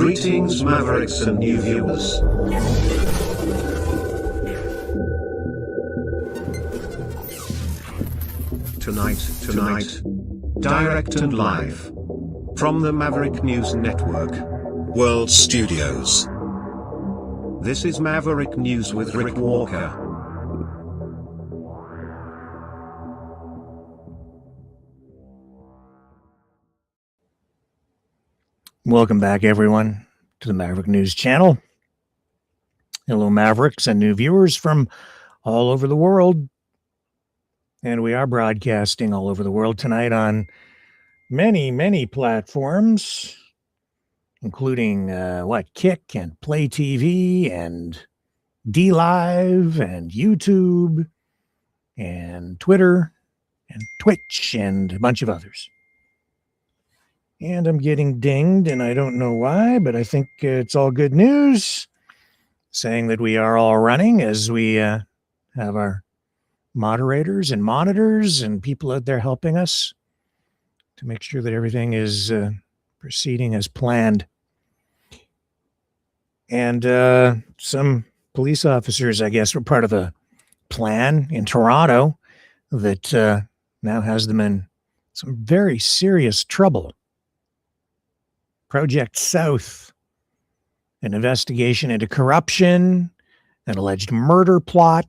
Greetings Mavericks and new viewers. Tonight, direct and live from the Maverick News Network World Studios. This is Maverick News with Rick Walker. Welcome back, everyone, to the Maverick News Channel. Hello, Mavericks and new viewers from all over the world. And we are broadcasting all over the world tonight on many platforms, including Kick and Play TV and DLive and YouTube and Twitter and Twitch and a bunch of others. And I'm getting dinged, and I don't know why, but I think it's all good news, saying that we are all running as we have our moderators and monitors and people out there helping us to make sure that everything is proceeding as planned. And some police officers, I guess, were part of a plan in Toronto that now has them in some very serious trouble. Project South, an investigation into corruption, an alleged murder plot,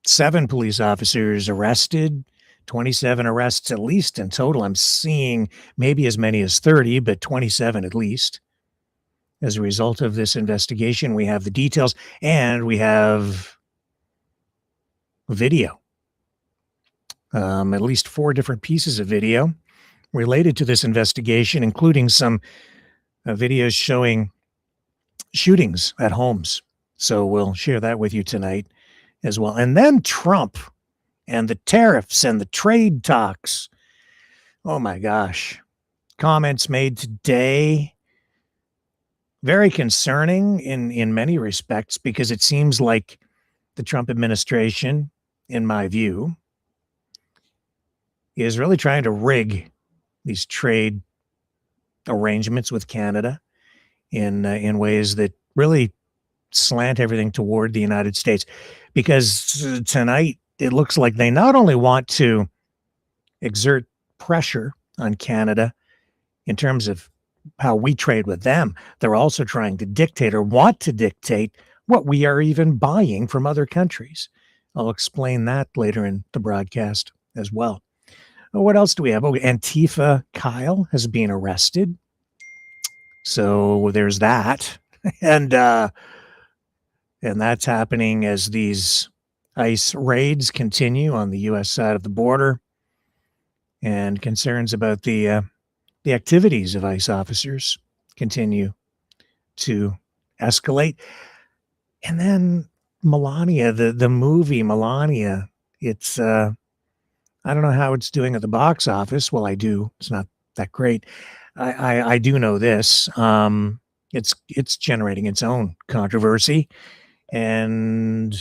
7 police officers arrested, 27 arrests at least in total. I'm seeing maybe as many as 30, but 27 at least. As a result of this investigation, we have the details and we have video. At least 4 different pieces of video related to this investigation, including some videos showing shootings at homes. So we'll share that with you tonight as well. And then Trump and the tariffs and the trade talks. Oh my gosh. Comments made today. Very concerning in many respects, because it seems like the Trump administration, in my view, is really trying to rig these trade arrangements with Canada in ways that really slant everything toward the United States. Because tonight, it looks like they not only want to exert pressure on Canada in terms of how we trade with them, they're also trying to dictate or want to dictate what we are even buying from other countries. I'll explain that later in the broadcast as well. What else do we have? Oh, Antifa Kyle has been arrested. So there's that. And that's happening as these ICE raids continue on the U.S. side of the border, and concerns about the activities of ICE officers continue to escalate. And then Melania, the movie Melania, it's I don't know how it's doing at the box office. Well, I do. It's not that great. I do know this. It's generating its own controversy, and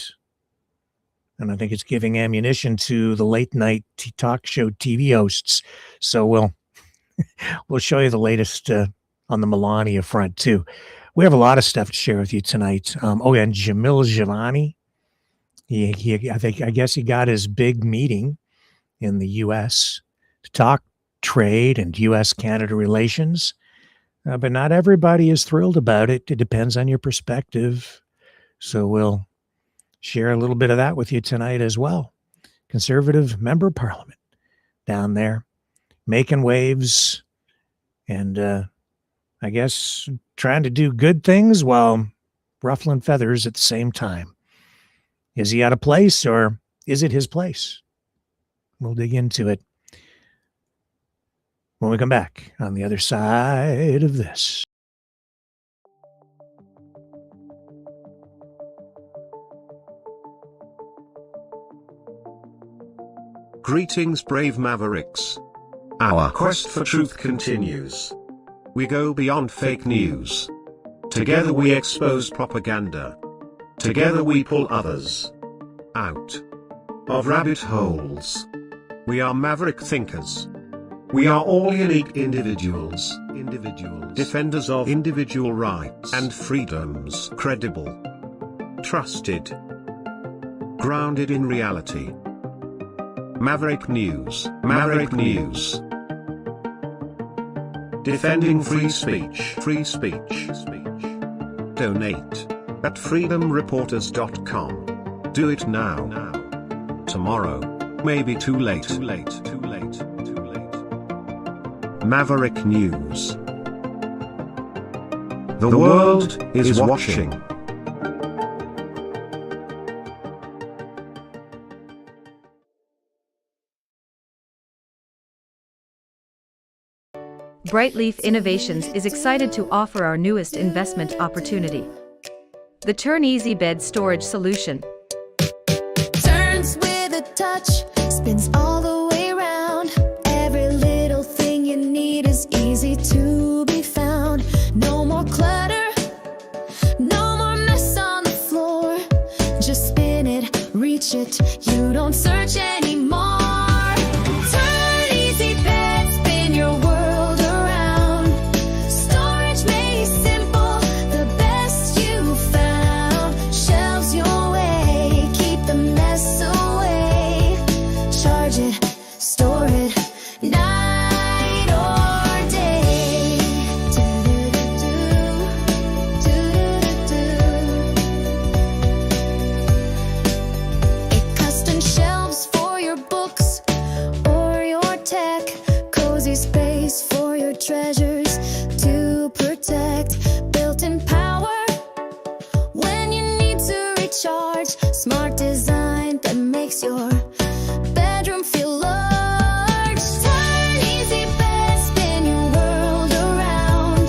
I think it's giving ammunition to the late night talk show TV hosts. So we'll show you the latest on the Melania front too. We have a lot of stuff to share with you tonight. And Jamil Javani, I guess he got his big meeting in the U.S. to talk trade and U.S.-Canada relations. But not everybody is thrilled about it. It depends on your perspective. So we'll share a little bit of that with you tonight as well. Conservative member of parliament down there making waves and I guess trying to do good things while ruffling feathers at the same time. Is he out of place, or is it his place? We'll dig into it when we come back on the other side of this. Greetings, brave Mavericks. Our quest for truth continues. We go beyond fake news. Together we expose propaganda. Together we pull others out of rabbit holes. We are maverick thinkers. We are all unique individuals, defenders of individual rights and freedoms, credible, trusted, grounded in reality. Maverick News, defending free speech, Donate at freedomreporters.com. Do it now. Tomorrow may be too late. Maverick News. The world is watching. Brightleaf Innovations is excited to offer our newest investment opportunity, the Turn Easy Bed Storage Solution. Turns with a touch, spins all the way around. Every little thing you need is easy to be found. No more clutter, no more mess on the floor. Just spin it, reach it, you don't search anymore. Turn Easy Bed, spin your world around. Storage made simple, the best you found. Shelves your way, keep the mess away. Charge it, store it, night or day. Custom shelves for your books or your tech. Cozy space for your treasures to protect. Built-in power when you need to recharge. Smart design that makes your bedroom feel large. Turn Easy Bed, spin your world around.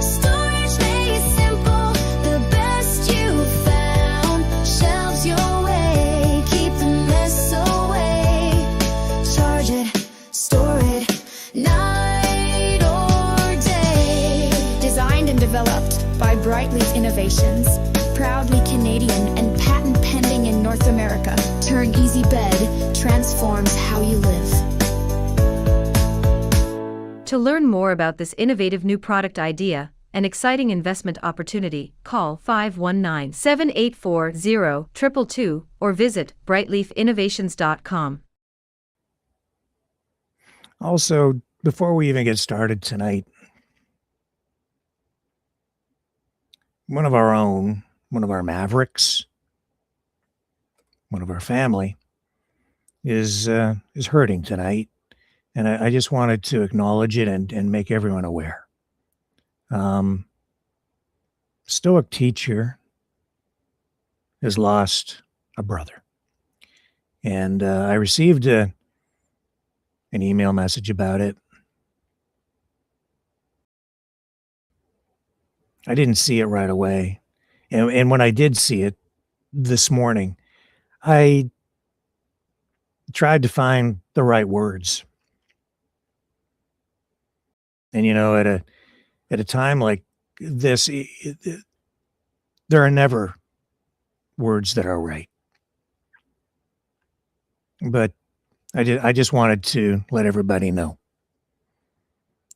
Storage made simple, the best you found. Shelves your way, keep the mess away. Charge it, store it, night or day. Designed and developed by Brightleaf Innovations, proudly Canadian and patent pending in North America. Turn Easy Bed transforms how you live. To learn more about this innovative new product idea and exciting investment opportunity, call 519-784-0222 or visit brightleafinnovations.com. Also, before we even get started tonight, one of our mavericks, one of our family, is hurting tonight, and I just wanted to acknowledge it and make everyone aware. Stoic teacher has lost a brother, and I received an email message about it. I didn't see it right away. And when I did see it this morning, I tried to find the right words. And, at a time like this, there are never words that are right. But I just wanted to let everybody know.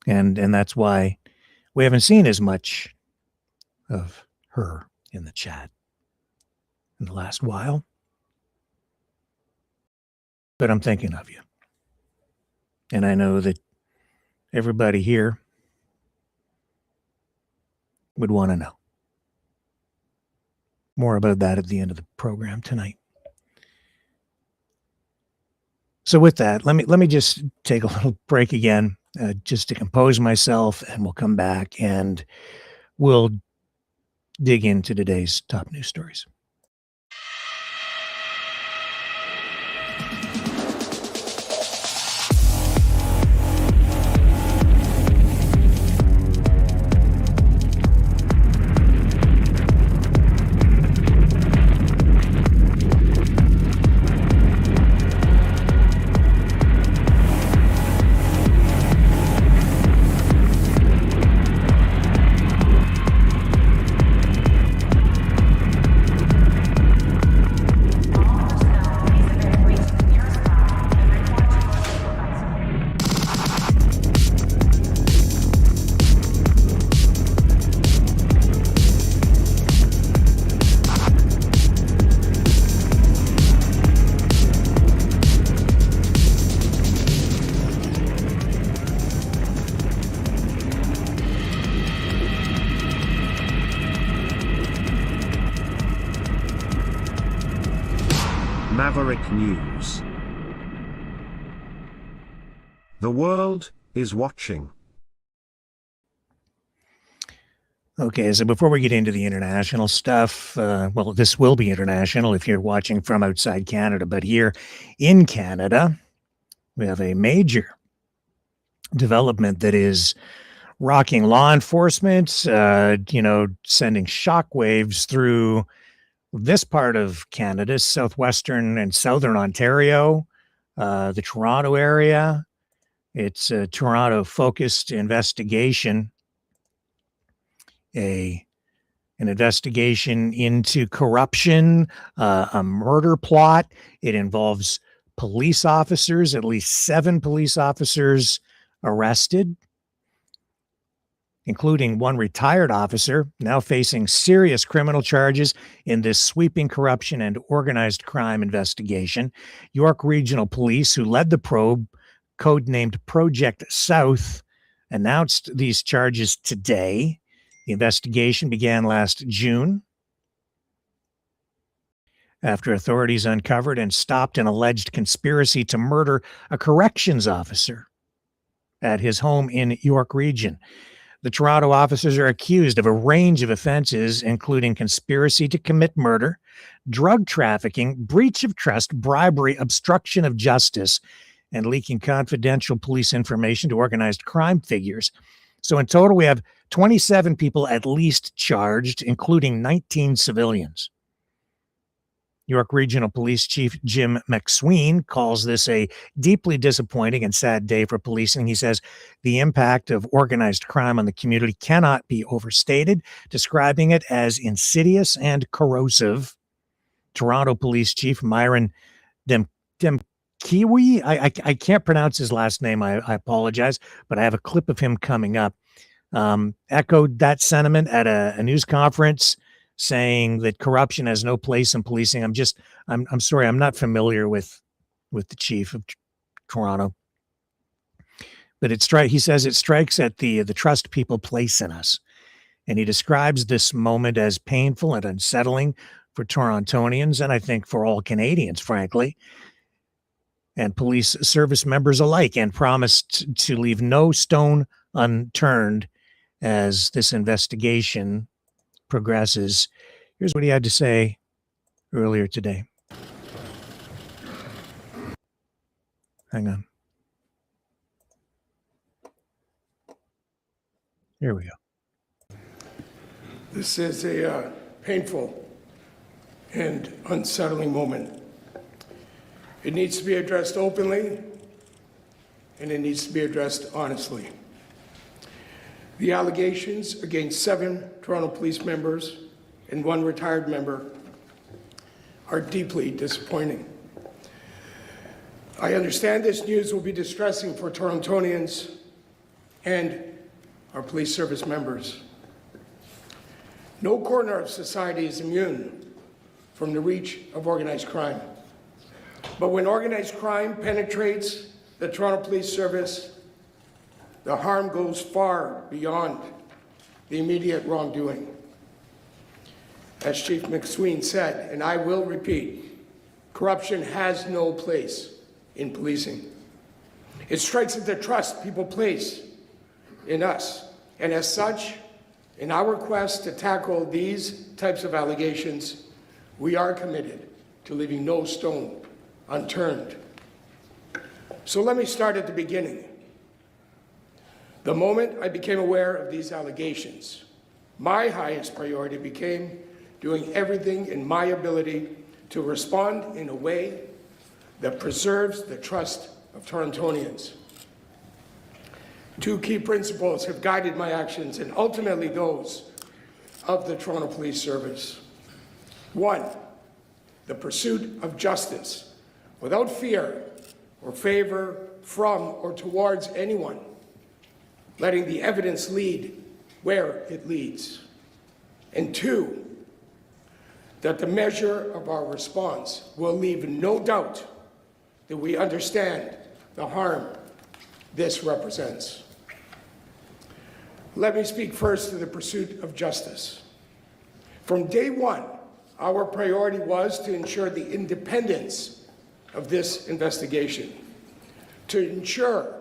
And that's why we haven't seen as much of her in the chat in the last while. But I'm thinking of you. And I know that everybody here would want to know. More about that at the end of the program tonight. So with that, let me just take a little break again, just to compose myself, and we'll come back and we'll dig into today's top news stories. Maverick News. The world is watching. Okay, so before we get into the international stuff, well, this will be international if you're watching from outside Canada, but here in Canada, we have a major development that is rocking law enforcement, sending shockwaves through this part of Canada, southwestern and southern Ontario, the Toronto area. It's a Toronto-focused investigation, an investigation into corruption, a murder plot. It involves police officers, at least 7 police officers arrested, including one retired officer now facing serious criminal charges in this sweeping corruption and organized crime investigation. York Regional Police, who led the probe, codenamed Project South, announced these charges today. The investigation began last June after authorities uncovered and stopped an alleged conspiracy to murder a corrections officer at his home in York Region. The Toronto officers are accused of a range of offenses, including conspiracy to commit murder, drug trafficking, breach of trust, bribery, obstruction of justice, and leaking confidential police information to organized crime figures. So in total, we have 27 people at least charged, including 19 civilians. York Regional Police Chief Jim McSween calls this a deeply disappointing and sad day for policing. He says the impact of organized crime on the community cannot be overstated, describing it as insidious and corrosive. Toronto Police Chief Myron Demkiwi, I can't pronounce his last name, I apologize, but I have a clip of him coming up, echoed that sentiment at a news conference, saying that corruption has no place in policing. I'm sorry, I'm not familiar with the chief of Toronto, but he says it strikes at the trust people place in us. And he describes this moment as painful and unsettling for Torontonians, and I think for all Canadians, frankly, and police service members alike, and promised to leave no stone unturned as this investigation progresses. Here's what he had to say earlier today. Hang on. Here we go. This is a painful and unsettling moment. It needs to be addressed openly, and it needs to be addressed honestly. The allegations against 7 Toronto police members and 1 retired member are deeply disappointing. I understand this news will be distressing for Torontonians and our police service members. No corner of society is immune from the reach of organized crime. But when organized crime penetrates the Toronto Police Service, the harm goes far beyond the immediate wrongdoing. As Chief McSween said, and I will repeat, corruption has no place in policing. It strikes at the trust people place in us. And as such, in our quest to tackle these types of allegations, we are committed to leaving no stone unturned. So let me start at the beginning. The moment I became aware of these allegations, my highest priority became doing everything in my ability to respond in a way that preserves the trust of Torontonians. 2 key principles have guided my actions, and ultimately those of the Toronto Police Service. 1, the pursuit of justice without fear or favor from or towards anyone, letting the evidence lead where it leads. And 2, that the measure of our response will leave no doubt that we understand the harm this represents. Let me speak first to the pursuit of justice. From day one, Our priority was to ensure the independence of this investigation, to ensure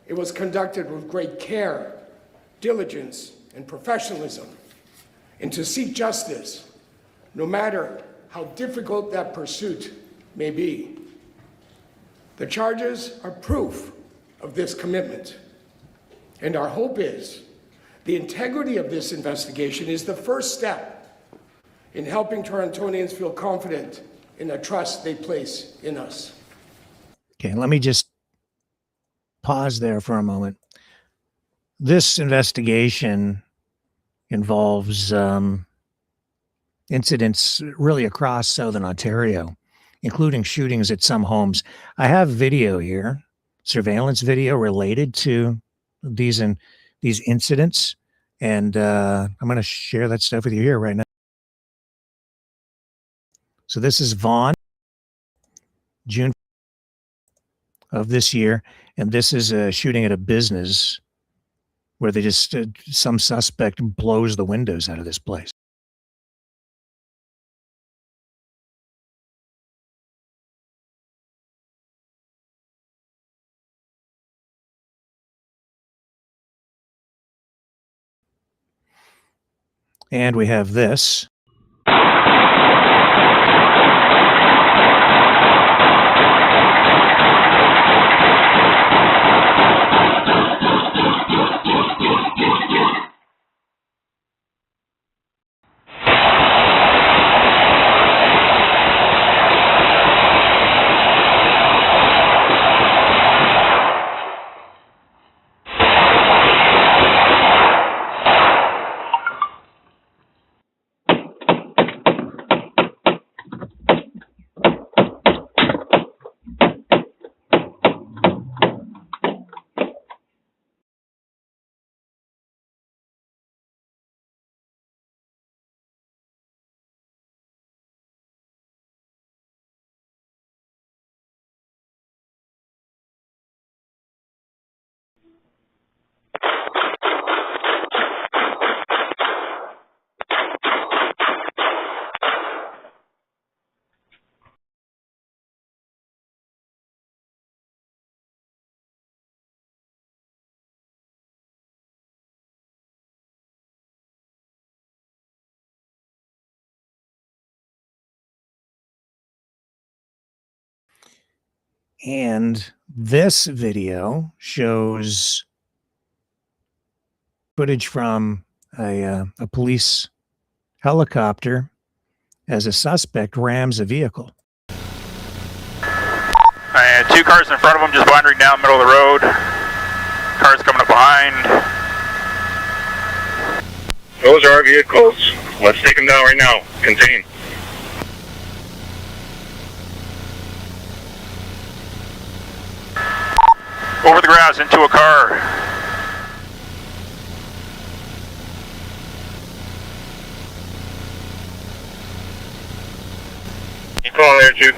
it was conducted with great care, diligence, and professionalism, and to seek justice, no matter how difficult that pursuit may be. The charges are proof of this commitment, and our hope is the integrity of this investigation is the first step in helping Torontonians feel confident in the trust they place in us. Okay, let me just pause there for a moment. This investigation involves incidents really across Southern Ontario, including shootings at some homes. I have video here, surveillance video related to these incidents, and I'm going to share that stuff with you here right now. So this is Vaughan, June of this year, and this is a shooting at a business where they just some suspect blows the windows out of this place. And we have this. And this video shows footage from a police helicopter as a suspect rams a vehicle. And two cars in front of them just wandering down the middle of the road. Cars coming up behind. Those are our vehicles. Let's take them down right now. Contain. Over the grass into a car. You calling there, Jude?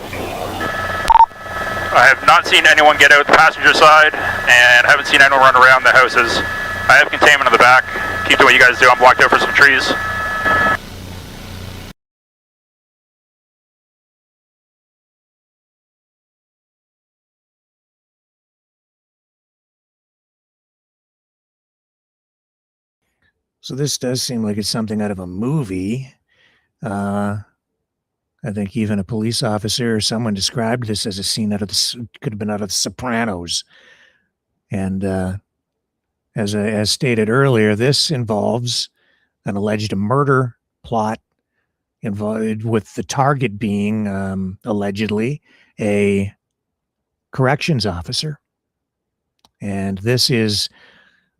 I have not seen anyone get out the passenger side, and haven't seen anyone run around the houses. I have containment on the back. Keep doing what you guys do. I'm blocked out for some trees. So this does seem like it's something out of a movie. I think even a police officer or someone described this as a scene out of could have been out of The Sopranos. And as stated earlier, this involves an alleged murder plot involved, with the target being allegedly a corrections officer. And this is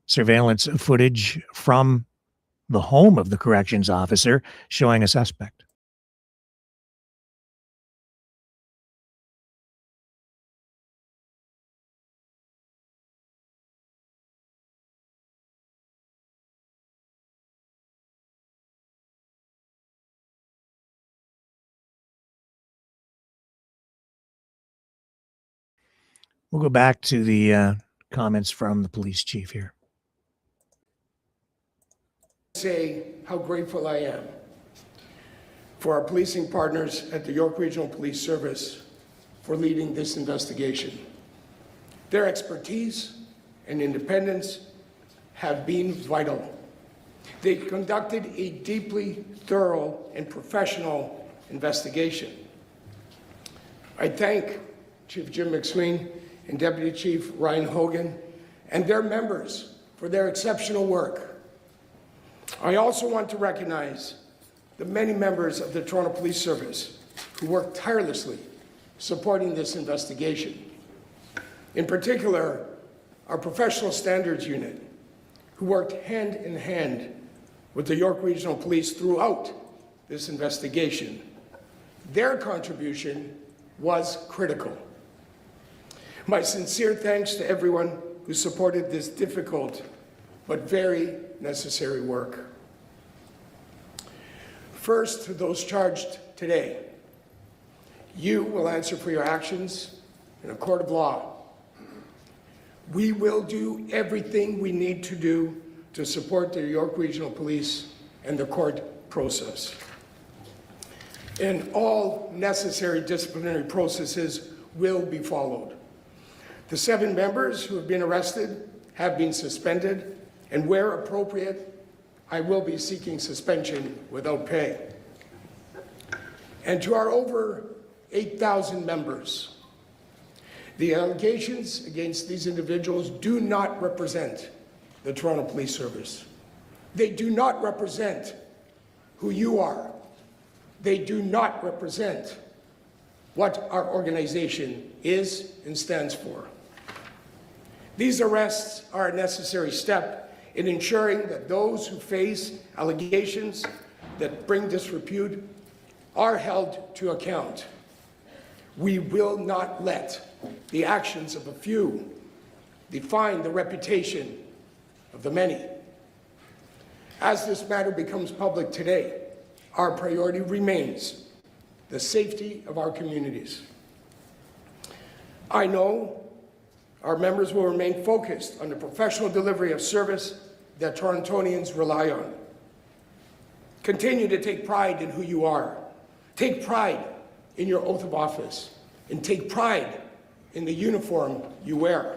surveillance footage from the home of the corrections officer showing a suspect. We'll go back to the comments from the police chief here. Say how grateful I am for our policing partners at the York Regional Police Service for leading this investigation. Their expertise and independence have been vital. They conducted a deeply thorough and professional investigation. I thank Chief Jim McSween and Deputy Chief Ryan Hogan and their members for their exceptional work. I also want to recognize the many members of the Toronto Police Service who worked tirelessly supporting this investigation. In particular, our Professional Standards Unit, who worked hand in hand with the York Regional Police throughout this investigation. Their contribution was critical. My sincere thanks to everyone who supported this difficult but very necessary work. First, to those charged today, you will answer for your actions in a court of law. We will do everything we need to do to support the York Regional Police and the court process. And all necessary disciplinary processes will be followed. The 7 members who have been arrested have been suspended, and where appropriate, I will be seeking suspension without pay. And to our over 8,000 members, the allegations against these individuals do not represent the Toronto Police Service. They do not represent who you are. They do not represent what our organization is and stands for. These arrests are a necessary step in ensuring that those who face allegations that bring disrepute are held to account. We will not let the actions of a few define the reputation of the many. As this matter becomes public today, our priority remains the safety of our communities. I know our members will remain focused on the professional delivery of service that Torontonians rely on. Continue to take pride in who you are. Take pride in your oath of office, and take pride in the uniform you wear.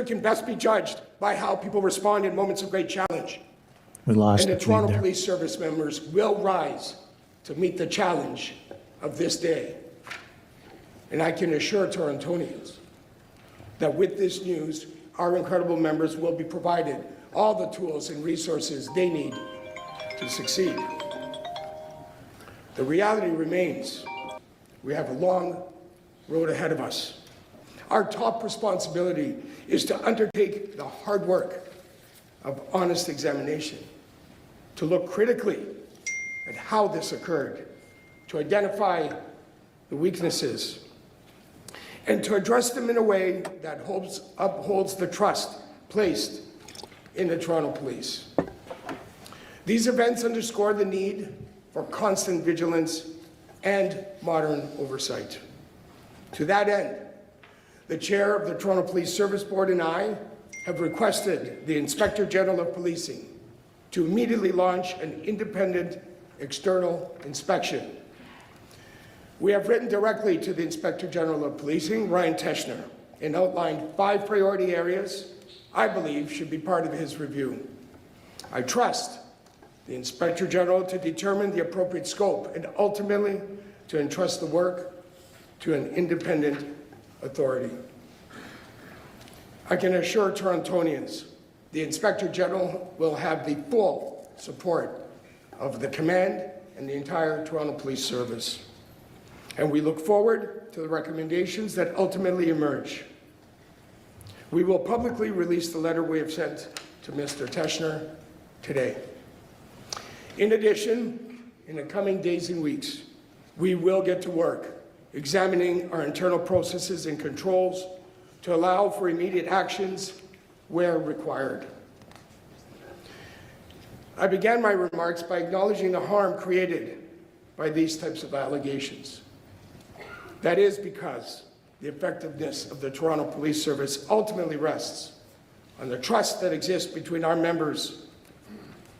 Can best be judged by how people respond in moments of great challenge. We lost and the the Toronto there. Police Service members will rise to meet the challenge of this day. And I can assure Torontonians that with this news, our incredible members will be provided all the tools and resources they need to succeed. The reality remains, we have a long road ahead of us. Our top responsibility is to undertake the hard work of honest examination, to look critically at how this occurred, to identify the weaknesses, and to address them in a way that upholds the trust placed in the Toronto Police. These events underscore the need for constant vigilance and modern oversight. To that end, the chair of the Toronto Police Service Board and I have requested the Inspector General of Policing to immediately launch an independent external inspection. We have written directly to the Inspector General of Policing, Ryan Teschner, and outlined 5 priority areas I believe should be part of his review. I trust the Inspector General to determine the appropriate scope and ultimately to entrust the work to an independent authority. I can assure Torontonians, the Inspector General will have the full support of the command and the entire Toronto Police Service. And we look forward to the recommendations that ultimately emerge. We will publicly release the letter we have sent to Mr. Teschner today. In addition, in the coming days and weeks, we will get to work examining our internal processes and controls to allow for immediate actions where required. I began my remarks by acknowledging the harm created by these types of allegations. That is because the effectiveness of the Toronto Police Service ultimately rests on the trust that exists between our members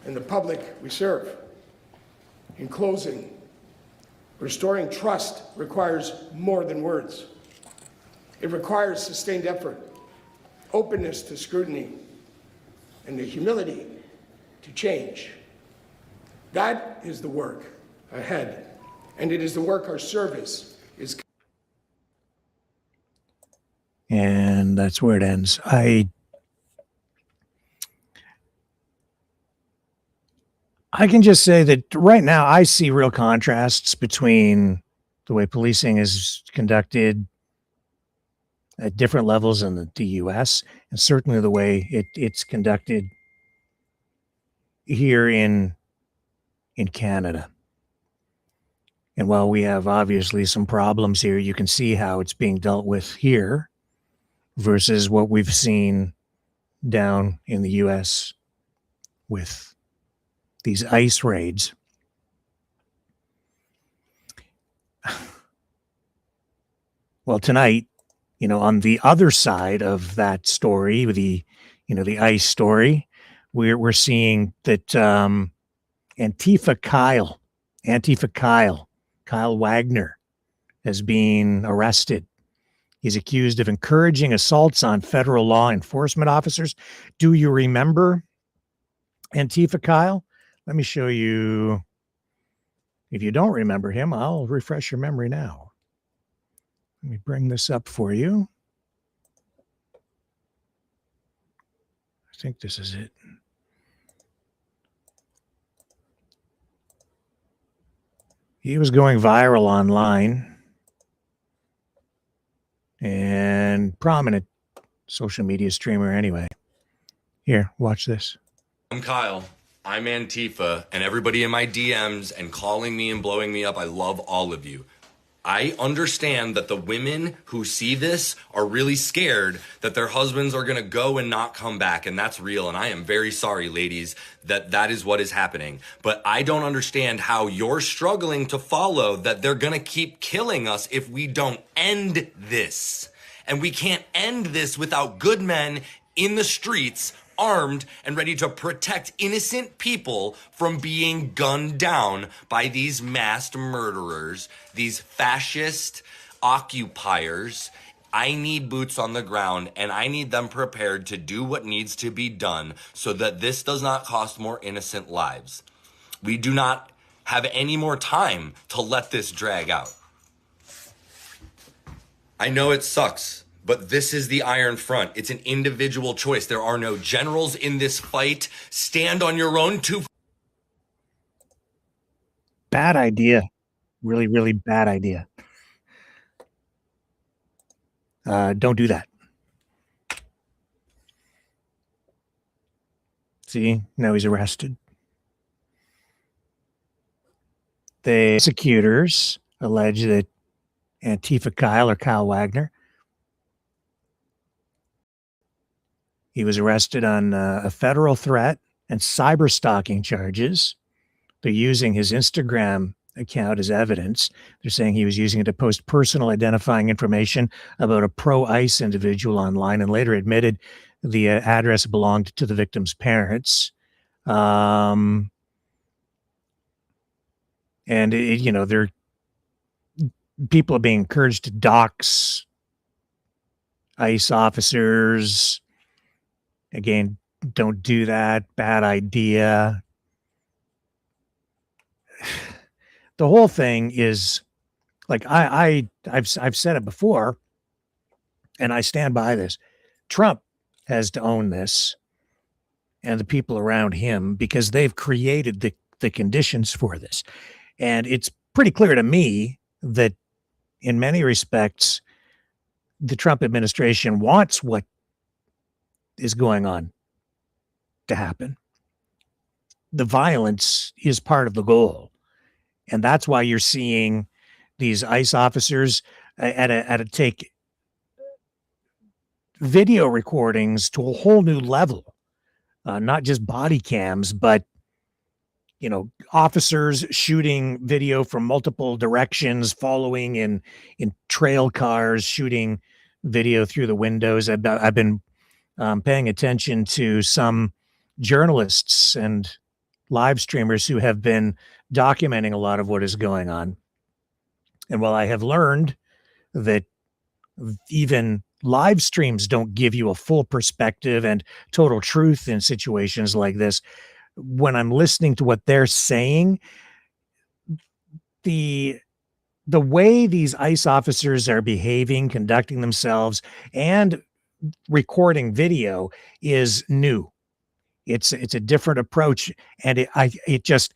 and the public we serve. In closing, restoring trust requires more than words. It requires sustained effort, openness to scrutiny, and the humility to change. That is the work ahead, and it is the work our service is. And that's where it ends. I can just say that right now I see real contrasts between the way policing is conducted at different levels in the US, and certainly the way it's conducted here in Canada. And while we have obviously some problems here, you can see how it's being dealt with here versus what we've seen down in the US with these ICE raids. Well, tonight, on the other side of that story, the ICE story, we're seeing that Antifa Kyle Wagner has been arrested. He's accused of encouraging assaults on federal law enforcement officers. Do you remember Antifa Kyle? Let me show you. If you don't remember him, I'll refresh your memory now. Let me bring this up for you. I think this is it. He was going viral online and prominent social media streamer anyway. Here, watch this. I'm Kyle. I'm Antifa, and everybody in my DMs and calling me and blowing me up, I love all of you. I understand that the women who see this are really scared that their husbands are going to go and not come back, and that's real, and I am very sorry, ladies, that is what is happening. But I don't understand how you're struggling to follow that they're going to keep killing us if we don't end this. And we can't end this without good men in the streets, armed and ready to protect innocent people from being gunned down by these masked murderers, these fascist occupiers. I need boots on the ground, and I need them prepared to do what needs to be done so that this does not cost more innocent lives. We do not have any more time to let this drag out. I know it sucks, but this is the Iron Front. It's an individual choice. There are no generals in this fight. Stand on your own two. Bad idea. Really, really bad idea. Don't do that. See, now he's arrested. The prosecutors allege that Antifa Kyle, or Kyle Wagner, he was arrested on a federal threat and cyber stalking charges. They're using his Instagram account as evidence. They're saying he was using it to post personal identifying information about a pro-ICE individual online, and later admitted the address belonged to the victim's parents. And people are being encouraged to dox ICE officers. Again, don't do that. Bad idea. The whole thing is like I've said it before. and I stand by this. Trump has to own this, and the people around him, because they've created the conditions for this. And it's pretty clear to me that in many respects, the Trump administration wants what is going on to happen. The violence is part of the goal. And that's why you're seeing these ICE officers at a take video recordings to a whole new level, not just body cams, but officers shooting video from multiple directions, following in trail cars, shooting video through the windows. I've been paying attention to some journalists and live streamers who have been documenting a lot of what is going on. And while I have learned that even live streams don't give you a full perspective and total truth in situations like this, when I'm listening to what they're saying, the way these ICE officers are behaving, conducting themselves, and recording video is new. It's a different approach, and it just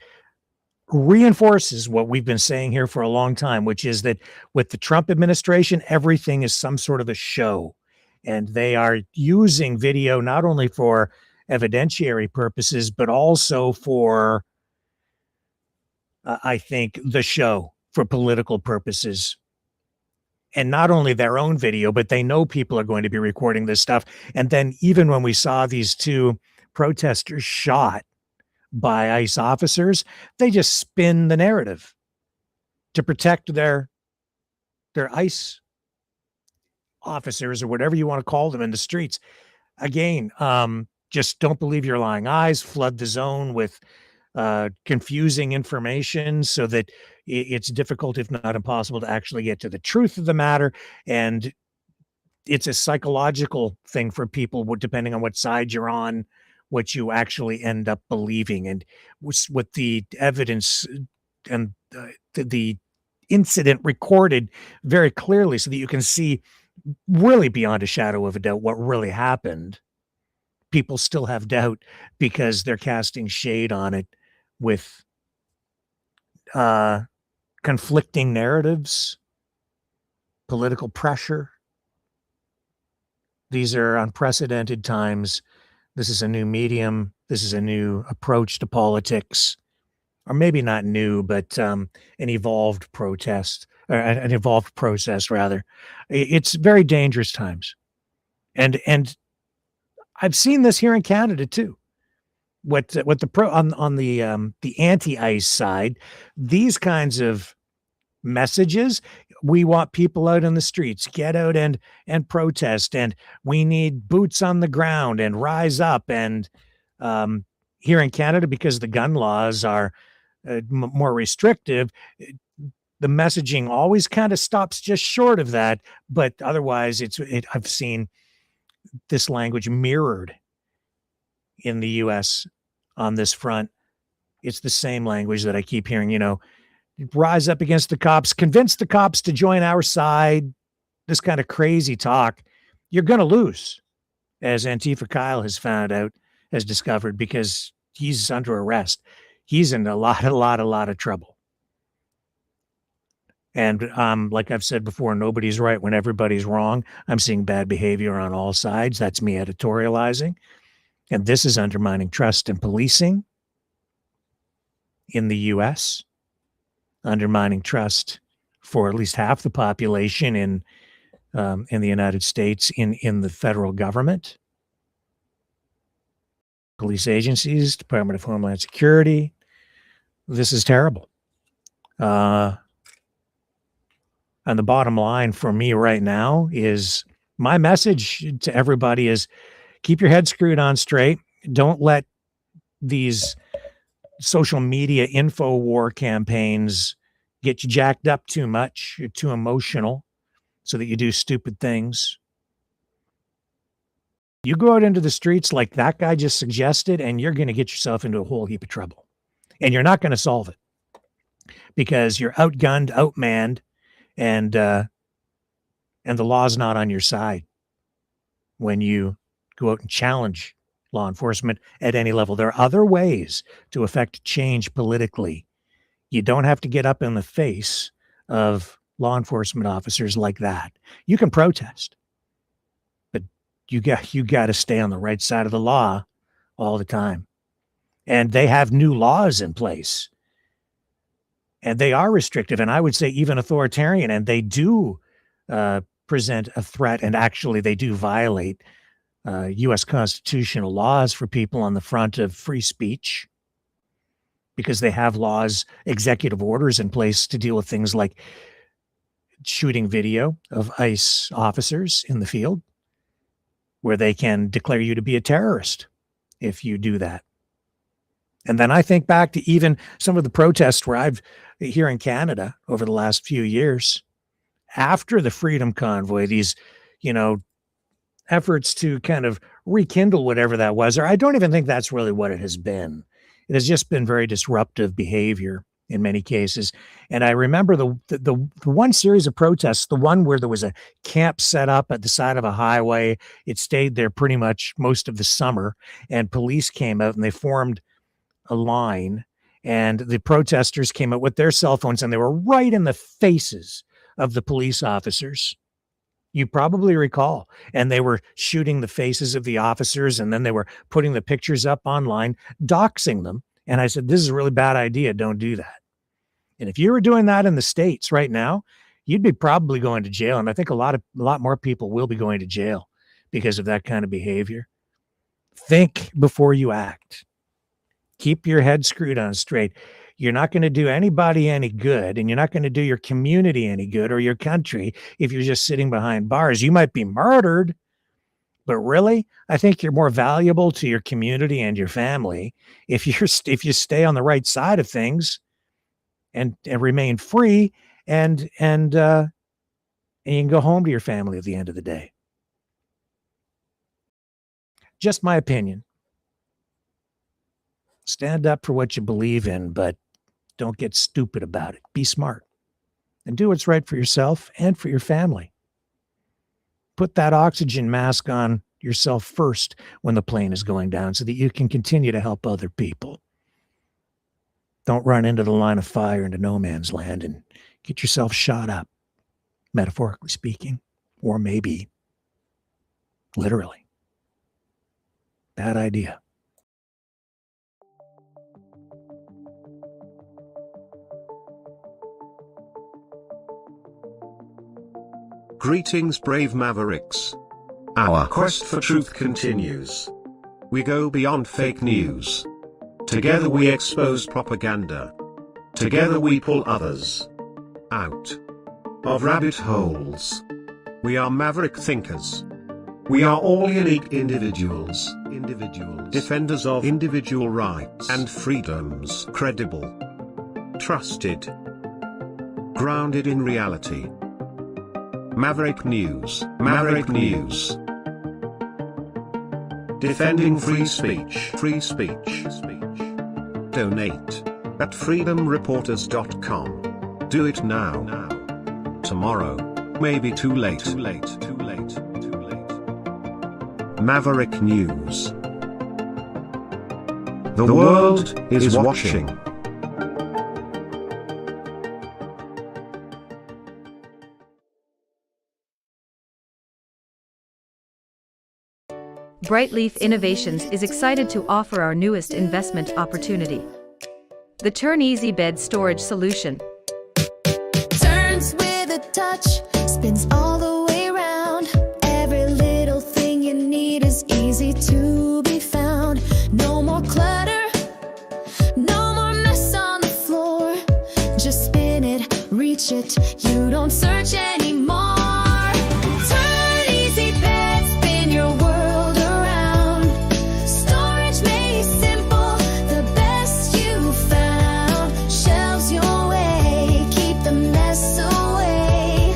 reinforces what we've been saying here for a long time, which is that with the Trump administration, everything is some sort of a show, and they are using video not only for evidentiary purposes, but also for, I think, the show, for political purposes. And not only their own video, but they know people are going to be recording this stuff. And then even when we saw these two protesters shot by ICE officers, they just spin the narrative to protect their ICE officers, or whatever you want to call them, in the streets. Again, just don't believe your lying eyes, flood the zone with confusing information so that it's difficult, if not impossible, to actually get to the truth of the matter. And it's a psychological thing for people, depending on what side you're on, what you actually end up believing. And with the evidence and the incident recorded very clearly so that you can see really beyond a shadow of a doubt what really happened, people still have doubt because they're casting shade on it with conflicting narratives, political pressure. These are unprecedented times. This is a new medium. This is a new approach to politics, or maybe not new, but an evolved protest, or an evolved process, rather. It's very dangerous times. And I've seen this here in Canada too. What the pro on the anti-ICE side, these kinds of messages, we want people out in the streets, get out and protest, and we need boots on the ground and rise up. And here in Canada, because the gun laws are more restrictive, the messaging always kind of stops just short of that. But otherwise, I've seen this language mirrored in the U.S. on this front. It's the same language that I keep hearing, rise up against the cops, convince the cops to join our side, this kind of crazy talk. You're going to lose, as Antifa Kyle has discovered, because he's under arrest. He's in a lot of trouble. And like I've said before, nobody's right when everybody's wrong. I'm seeing bad behavior on all sides. That's me editorializing. And this is undermining trust in policing in the U.S., undermining trust for at least half the population in the United States, in the federal government, police agencies, Department of Homeland Security. This is terrible. And the bottom line for me right now is, my message to everybody is, keep your head screwed on straight. Don't let these social media info war campaigns get you jacked up too much. You're too emotional so that you do stupid things. You go out into the streets like that guy just suggested, and you're going to get yourself into a whole heap of trouble. And you're not going to solve it because you're outgunned, outmanned, and the law's not on your side. when you go out and challenge law enforcement at any level. There are other ways to affect change politically. You don't have to get up in the face of law enforcement officers like that. You can protest, but you got to stay on the right side of the law all the time. And they have new laws in place, and they are restrictive, and I would say even authoritarian, and they do present a threat, and actually they do violate U.S. constitutional laws for people on the front of free speech, because they have laws, executive orders in place to deal with things like shooting video of ICE officers in the field, where they can declare you to be a terrorist if you do that. And then I think back to even some of the protests where here in Canada over the last few years, after the Freedom Convoy, these, efforts to kind of rekindle whatever that was, or I don't even think that's really what it has been. It has just been very disruptive behavior in many cases. And I remember the one series of protests, the one where there was a camp set up at the side of a highway. It stayed there pretty much most of the summer, and police came out and they formed a line, and the protesters came out with their cell phones, and they were right in the faces of the police officers. You probably recall. And they were shooting the faces of the officers, and then they were putting the pictures up online, doxing them. And I said, this is a really bad idea. Don't do that. And if you were doing that in the States right now, you'd be probably going to jail. And I think a lot more people will be going to jail because of that kind of behavior. Think before you act. Keep your head screwed on straight. You're not going to do anybody any good, and you're not going to do your community any good or your country if you're just sitting behind bars. You might be murdered, but really, I think you're more valuable to your community and your family if you stay on the right side of things and remain free, and you can go home to your family at the end of the day. Just my opinion. Stand up for what you believe in, but don't get stupid about it. Be smart and do what's right for yourself and for your family. Put that oxygen mask on yourself first when the plane is going down so that you can continue to help other people. Don't run into the line of fire into no man's land and get yourself shot up, metaphorically speaking, or maybe literally. Bad idea. Greetings, brave mavericks. Our quest for truth continues. We go beyond fake news. Together we expose propaganda. Together we pull others out of rabbit holes. We are maverick thinkers. We are all unique individuals. Defenders of individual rights and freedoms. Credible. Trusted. Grounded in reality. Maverick News. Defending free speech. Donate at freedomreporters.com. Do it now. Tomorrow may be too late. Maverick News. The world is watching. Brightleaf Innovations is excited to offer our newest investment opportunity. The Turn Easy Bed Storage Solution. Turns with a touch, spins all the way around. Every little thing you need is easy to be found. No more clutter, no more mess on the floor. Just spin it, reach it, you don't search anymore. Turn Easy Bed, spin your world around. Storage made simple, the best you found. Shelves your way, keep the mess away.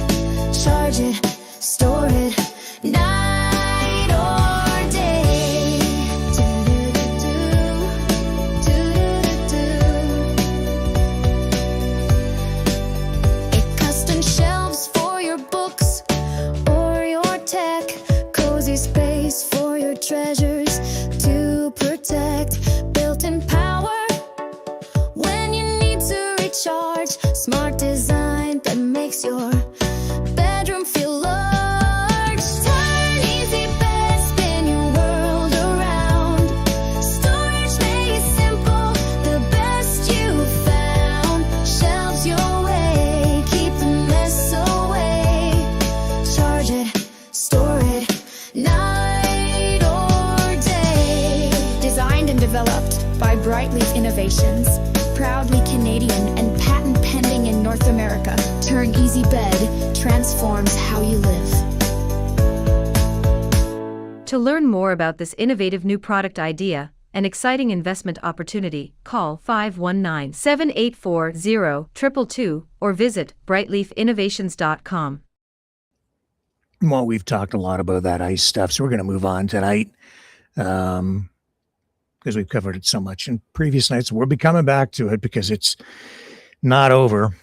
Charge it, store it, night or day. It custom shelves for your books, design that makes your bedroom feel large. Turn easy bed, spin your world around. Storage made it simple, the best you found. Shelves your way, keep the mess away. Charge it, store it, night or day. Designed and developed by Brightleaf Innovations. Proudly Canadian and patent pending in North America. Turn Easy Bed transforms how you live. To learn more about this innovative new product idea and exciting investment opportunity, call 519-784-0222 or visit brightleafinnovations.com. Well, we've talked a lot about that ICE stuff, so we're going to move on tonight. Because we've covered it so much in previous nights. We'll be coming back to it because it's not over.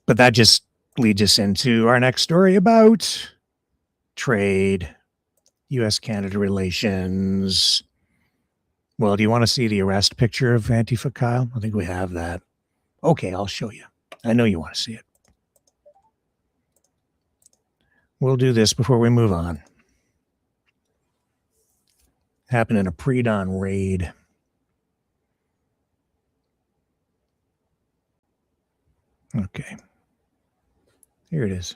But that just leads us into our next story about trade, U.S.-Canada relations. Well, do you want to see the arrest picture of Antifa Kyle? I think we have that. Okay, I'll show you. I know you want to see it. We'll do this before we move on. Happened in a pre-dawn raid. Okay. Here it is.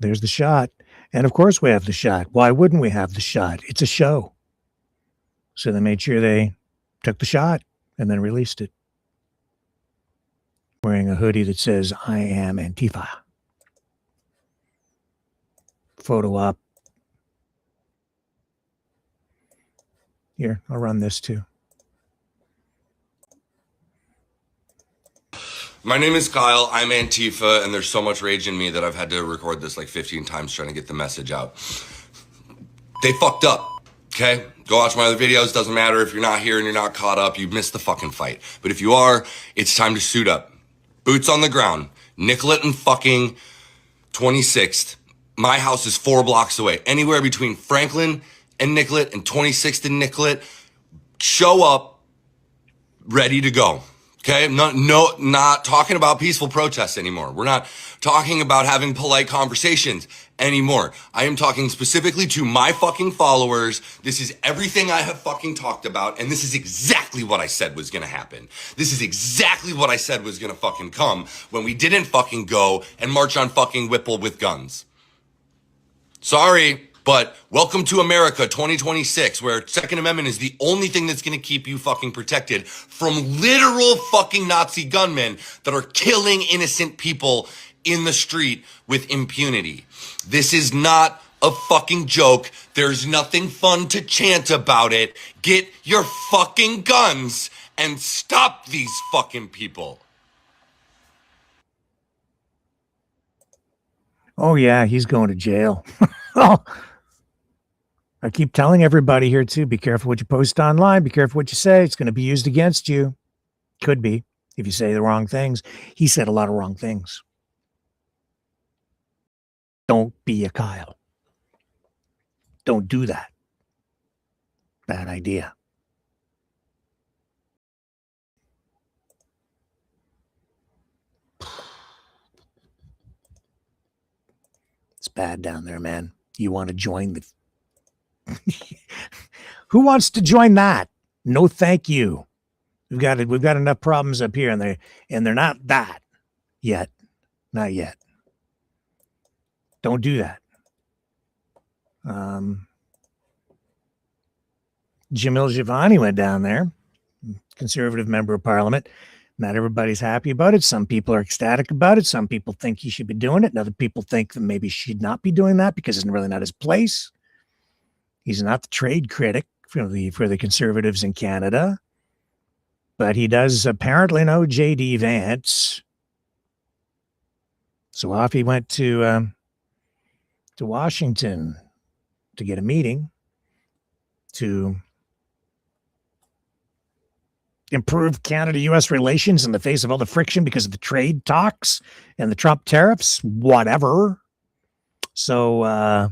There's the shot. And of course we have the shot. Why wouldn't we have the shot? It's a show. So they made sure they took the shot and then released it. Wearing a hoodie that says, I am Antifa. Photo op. Here, I'll run this too. My name is Kyle. I'm Antifa, and there's so much rage in me that I've had to record this like 15 times trying to get the message out. They fucked up, okay? Go watch my other videos. Doesn't matter if you're not here and you're not caught up. You missed the fucking fight. But if you are, it's time to suit up. Boots on the ground. Nicollet and fucking 26th. My house is 4 blocks away. Anywhere between Franklin and Nicollet and 26th and Nicollet, show up ready to go. Okay? Not talking about peaceful protests anymore. We're not talking about having polite conversations anymore. I am talking specifically to my fucking followers. This is everything I have fucking talked about, and this is exactly what I said was gonna happen. This is exactly what I said was gonna fucking come when we didn't fucking go and march on fucking Whipple with guns. Sorry, but welcome to America 2026, where Second Amendment is the only thing that's going to keep you fucking protected from literal fucking Nazi gunmen that are killing innocent people in the street with impunity. This is not a fucking joke. There's nothing fun to chant about it. Get your fucking guns and stop these fucking people. Oh, yeah, he's going to jail. Oh. I keep telling everybody here too, be careful what you post online, be careful what you say. It's going to be used against you. Could be, if you say the wrong things. He said a lot of wrong things. Don't be a Kyle. Don't do that. Bad idea. It's bad down there, man. You want to join the... Who wants to join that? No, thank you. We've got enough problems up here, and they're not that yet. Not yet. Don't do that. Jamil Jivani went down there, conservative member of parliament. Not everybody's happy about it. Some people are ecstatic about it. Some people think he should be doing it. And other people think that maybe he should not be doing that because it's really not his place. He's not the trade critic for the conservatives in Canada, but he does apparently know J.D. Vance. So off he went to Washington to get a meeting to improve Canada-U.S. relations in the face of all the friction because of the trade talks and the Trump tariffs, whatever. So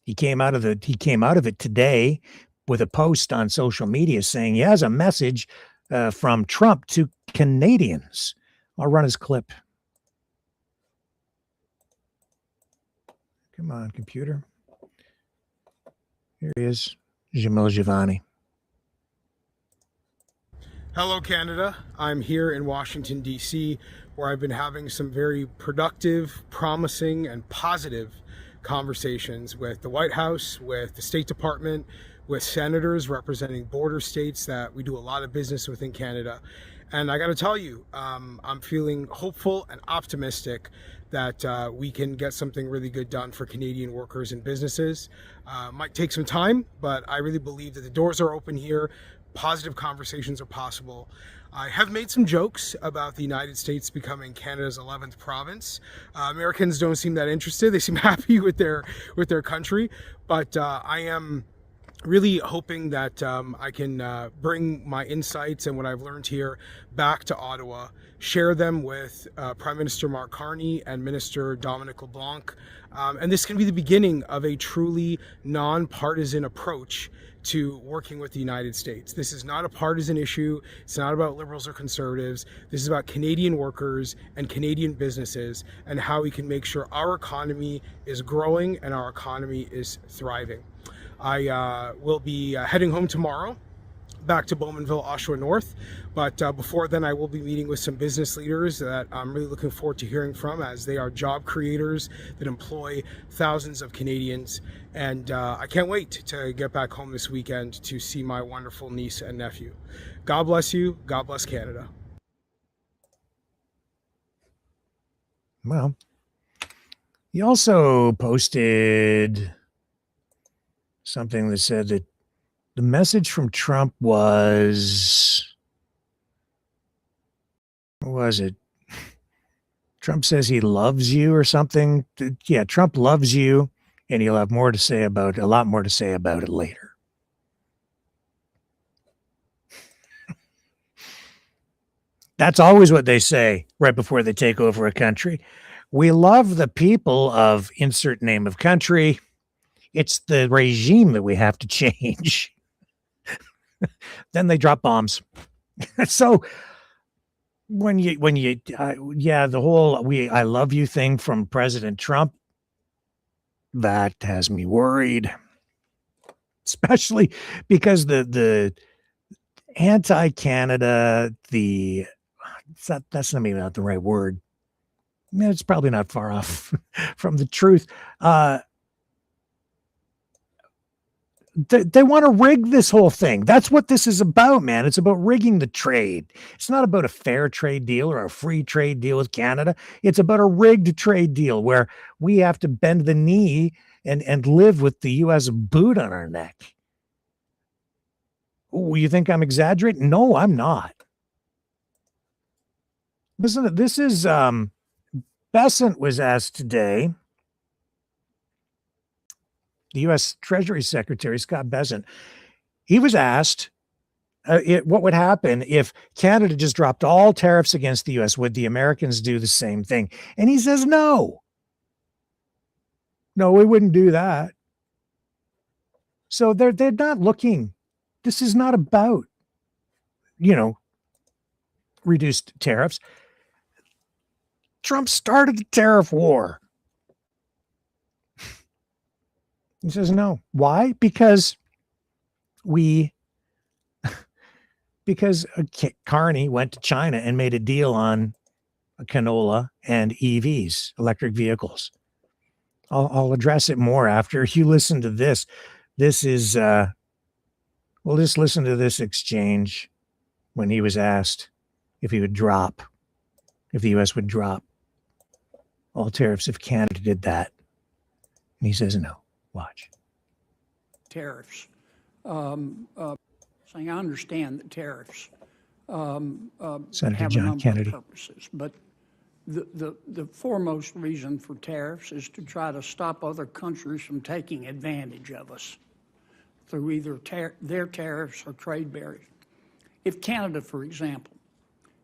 he came out of it today with a post on social media saying he has a message from Trump to Canadians. I'll run his clip. Come on, computer. Here he is, Jamil Giovanni. Hello, Canada. I'm here in Washington, D.C., where I've been having some very productive, promising, and positive conversations with the White House, with the State Department, with senators representing border states that we do a lot of business with in Canada. And I got to tell you, I'm feeling hopeful and optimistic that we can get something really good done for Canadian workers and businesses. Might take some time, but I really believe that the doors are open here. Positive conversations are possible. I have made some jokes about the United States becoming Canada's 11th province. Americans don't seem that interested. They seem happy with their country, but I am really hoping that I can bring my insights and what I've learned here back to Ottawa, share them with Prime Minister Mark Carney and Minister Dominic LeBlanc, and this can be the beginning of a truly nonpartisan approach to working with the United States. This is not a partisan issue. It's not about liberals or conservatives. This is about Canadian workers and Canadian businesses and how we can make sure our economy is growing and our economy is thriving. I will be heading home tomorrow, back to Bowmanville, Oshawa North. But before then, I will be meeting with some business leaders that I'm really looking forward to hearing from, as they are job creators that employ thousands of Canadians. And I can't wait to get back home this weekend to see my wonderful niece and nephew. God bless you. God bless Canada. Well, he also posted something that said that the message from Trump was, what was it? Trump says he loves you or something. Yeah, Trump loves you, and he'll have more to say about it, a lot more to say about it later. That's always what they say right before they take over a country. We love the people of insert name of country. It's the regime that we have to change. Then they drop bombs. So the whole I love you thing from President Trump, that has me worried, especially because the anti-Canada, that's not maybe not the right word. I mean, it's probably not far off from the truth. They want to rig this whole thing. That's what this is about, man. It's about rigging the trade. It's not about a fair trade deal or a free trade deal with Canada. It's about a rigged trade deal where we have to bend the knee and live with the U.S. boot on our neck. Oh, you think I'm exaggerating? No, I'm not. Listen, this is Bessent was asked today. The U.S. Treasury Secretary, Scott Bessent, he was asked what would happen if Canada just dropped all tariffs against the U.S. Would the Americans do the same thing? And he says, no. No, we wouldn't do that. So they're not looking. This is not about, reduced tariffs. Trump started the tariff war. He says no. Why? Because Carney went to China and made a deal on canola and EVs, electric vehicles. I'll address it more after you listen to this. This is we'll just listen to this exchange when he was asked if the U.S. would drop all tariffs if Canada did that. And he says no. Watch. Tariffs. Saying I understand that tariffs Senator have John a number Kennedy. of purposes, but the foremost reason for tariffs is to try to stop other countries from taking advantage of us through either their tariffs or trade barriers. If Canada, for example,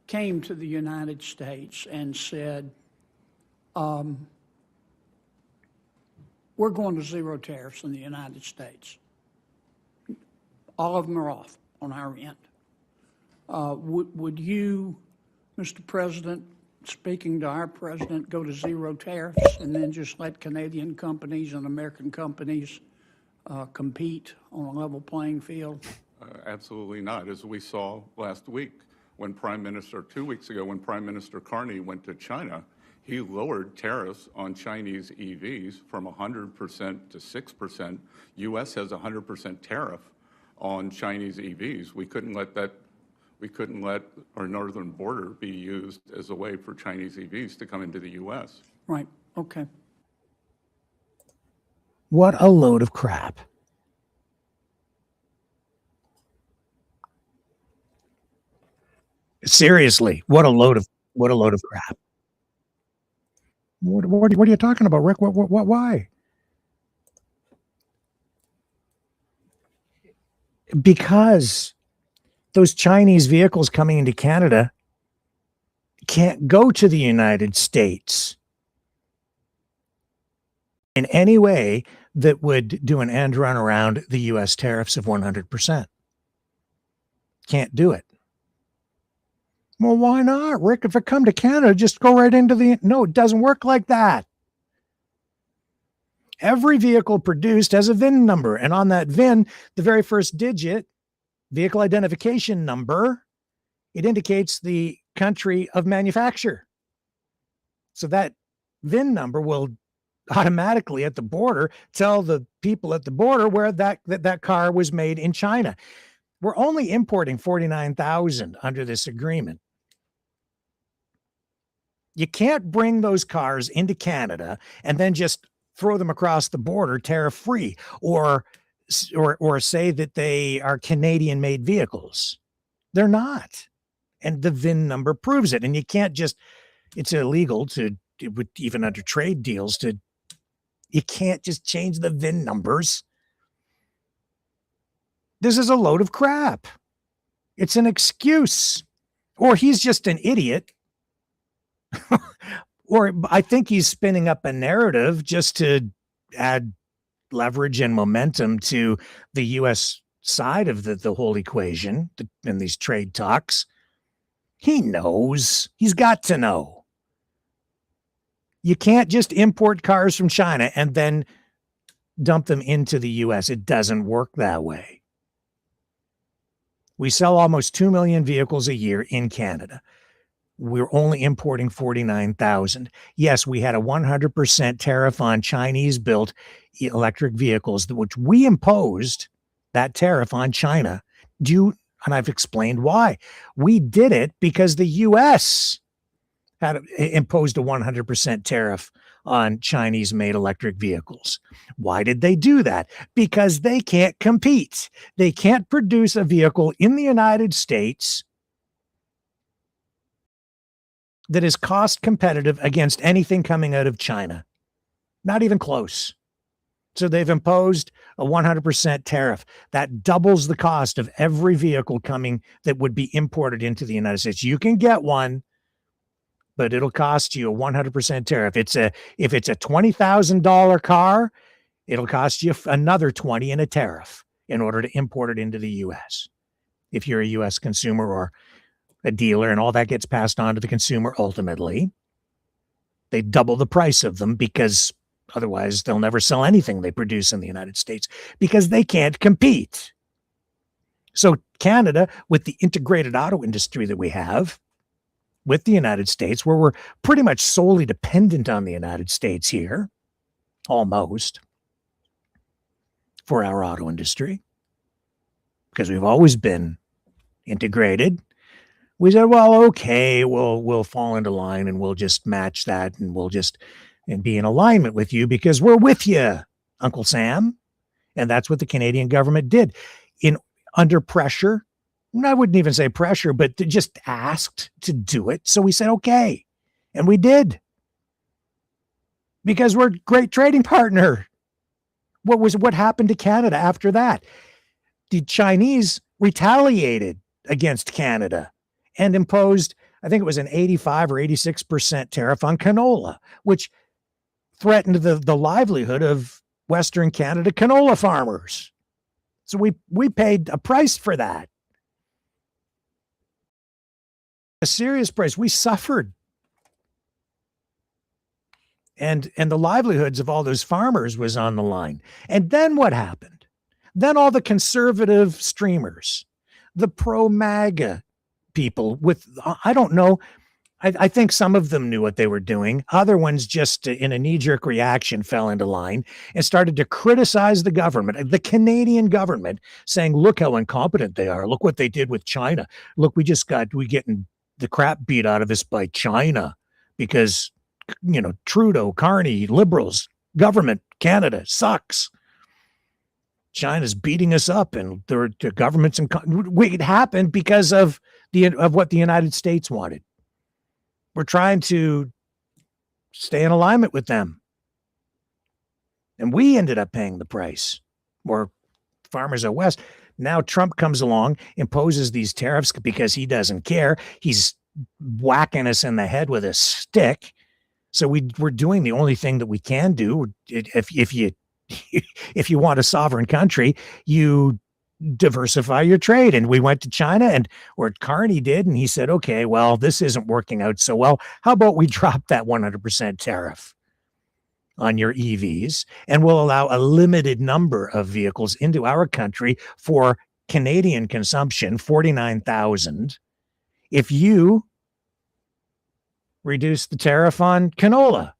came to the United States and said, we're going to zero tariffs in the United States. All of them are off on our end. Would you, Mr. President, speaking to our president, go to zero tariffs and then just let Canadian companies and American companies compete on a level playing field? Absolutely not. As we saw last week, when 2 weeks ago, when Prime Minister Carney went to China, he lowered tariffs on Chinese EVs from 100% to 6%. U.S. has a 100% tariff on Chinese EVs. We couldn't let our northern border be used as a way for Chinese EVs to come into the U.S. Right. Okay. What a load of crap. Seriously, what a load of crap. What are you talking about, Rick? Why? Because those Chinese vehicles coming into Canada can't go to the United States in any way that would do an end run around the U.S. tariffs of 100%. Can't do it. Well, why not, Rick? If it come to Canada, just go right into the... No, it doesn't work like that. Every vehicle produced has a VIN number, and on that VIN, the very first digit, vehicle identification number, it indicates the country of manufacture. So that VIN number will automatically at the border tell the people at the border where that car was made in China. We're only importing 49,000 under this agreement. You can't bring those cars into Canada and then just throw them across the border tariff-free or say that they are Canadian-made vehicles. They're not. And the VIN number proves it. And you can't just, it's illegal to, even under trade deals, you can't just change the VIN numbers. This is a load of crap. It's an excuse. Or he's just an idiot. Or I think he's spinning up a narrative just to add leverage and momentum to the U.S. side of the whole equation in these trade talks. He knows. He's got to know. You can't just import cars from China and then dump them into the U.S. It doesn't work that way. We sell almost 2 million vehicles a year in Canada. We're only importing 49,000. Yes, we had a 100% tariff on Chinese-built electric vehicles, which we imposed that tariff on China. And I've explained why. We did it because the U.S. had imposed a 100% tariff on Chinese-made electric vehicles. Why did they do that? Because they can't compete. They can't produce a vehicle in the United States that is cost competitive against anything coming out of China. Not even close. So they've imposed a 100% tariff. That doubles the cost of every vehicle coming that would be imported into the United States. You can get one, but it'll cost you a 100% tariff. If it's a $20,000 car, it'll cost you another $20 in a tariff in order to import it into the U.S. If you're a U.S. consumer or a dealer, and all that gets passed on to the consumer ultimately, they double the price of them because otherwise they'll never sell anything they produce in the United States because they can't compete. So Canada, with the integrated auto industry that we have with the United States, where we're pretty much solely dependent on the United States here, almost, for our auto industry, because we've always been integrated. We said, well, okay, we'll fall into line and we'll just match that and we'll just be in alignment with you because we're with you, Uncle Sam. And that's what the Canadian government did. Under pressure, I wouldn't even say pressure, but just asked to do it. So we said, okay. And we did. Because we're a great trading partner. What happened to Canada after that? The Chinese retaliated against Canada and imposed, I think it was an 85 or 86% tariff on canola, which threatened the livelihood of Western Canada canola farmers. So we paid a price for that. a serious price. We suffered. And the livelihoods of all those farmers was on the line. And then what happened? Then all the conservative streamers, the pro-MAGA people with, I don't know, I think some of them knew what they were doing. Other ones just in a knee-jerk reaction fell into line and started to criticize the government, the Canadian government, saying, look how incompetent they are. Look what they did with China. Look, we getting the crap beat out of us by China because, Trudeau, Carney, Liberals, government, Canada sucks. China's beating us up, and the governments it happened because of what the United States wanted. We're trying to stay in alignment with them. And we ended up paying the price, or farmers out west. Now Trump comes along, imposes these tariffs because he doesn't care. He's whacking us in the head with a stick. So we're doing the only thing that we can do. If you want a sovereign country, you diversify your trade. And we went to China, or Carney did, and he said, okay, well, this isn't working out so well. How about we drop that 100% tariff on your EVs, and we'll allow a limited number of vehicles into our country for Canadian consumption, 49,000. If you reduce the tariff on canola,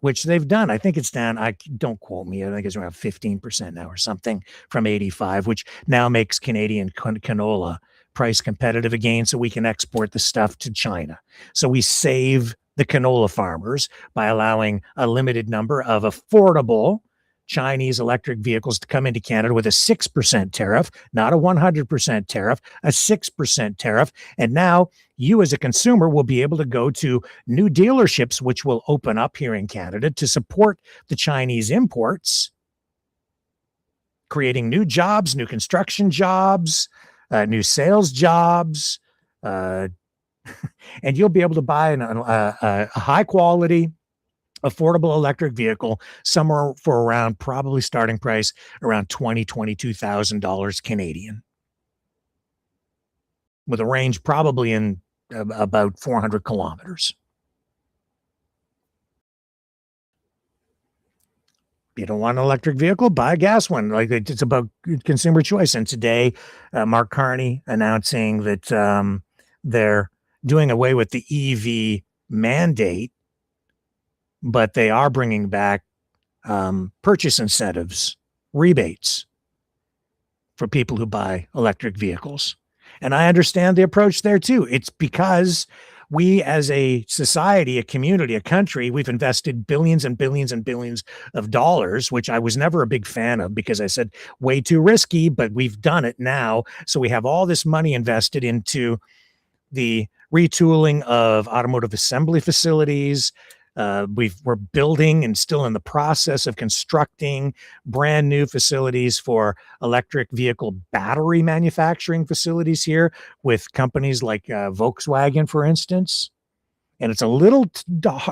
which they've done. I think it's down. Don't quote me. I think it's around 15% now or something from 85, which now makes Canadian canola price competitive again, so we can export the stuff to China. So we save the canola farmers by allowing a limited number of affordable Chinese electric vehicles to come into Canada with a 6% tariff, not a 100% tariff, a 6% tariff. And now you as a consumer will be able to go to new dealerships, which will open up here in Canada to support the Chinese imports, creating new jobs, new construction jobs, new sales jobs. And you'll be able to buy a high quality, affordable electric vehicle somewhere for around, probably starting price around $22,000 Canadian, with a range probably in about 400 kilometers. You don't want an electric vehicle, buy a gas one. Like, it's about consumer choice. And today, Mark Carney announcing that they're doing away with the EV mandate, but they are bringing back purchase incentives, rebates for people who buy electric vehicles. And I understand the approach there too. It's because we as a society, a community, a country, we've invested billions and billions and billions of dollars, which I was never a big fan of because I said way too risky, but we've done it now. So we have all this money invested into the retooling of automotive assembly facilities. We're building and still in the process of constructing brand new facilities for electric vehicle battery manufacturing facilities here with companies like Volkswagen, for instance. And it's a little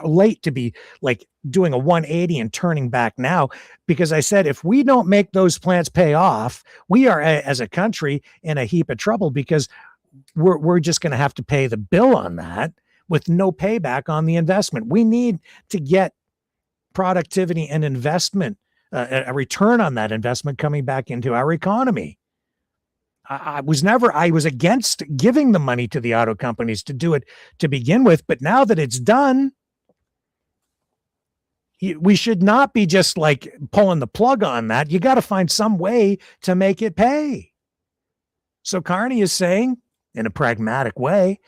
late to be like doing a 180 and turning back now, because I said, if we don't make those plants pay off, we are as a country in a heap of trouble, because we're just going to have to pay the bill on that with no payback on the investment. We need to get productivity and investment, a return on that investment coming back into our economy. I was against giving the money to the auto companies to do it to begin with, but now that it's done, we should not be just like pulling the plug on that. You got to find some way to make it pay. So Carney is saying, in a pragmatic way,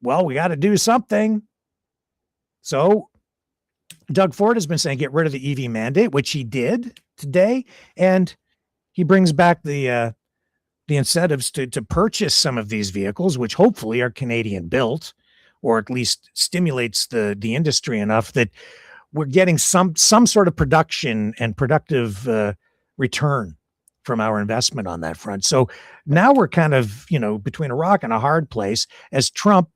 well, we got to do something. So Doug Ford has been saying, get rid of the EV mandate, which he did today. And he brings back the incentives to purchase some of these vehicles, which hopefully are Canadian built, or at least stimulates the industry enough that we're getting some sort of production and productive return from our investment on that front. So now we're kind of, between a rock and a hard place as Trump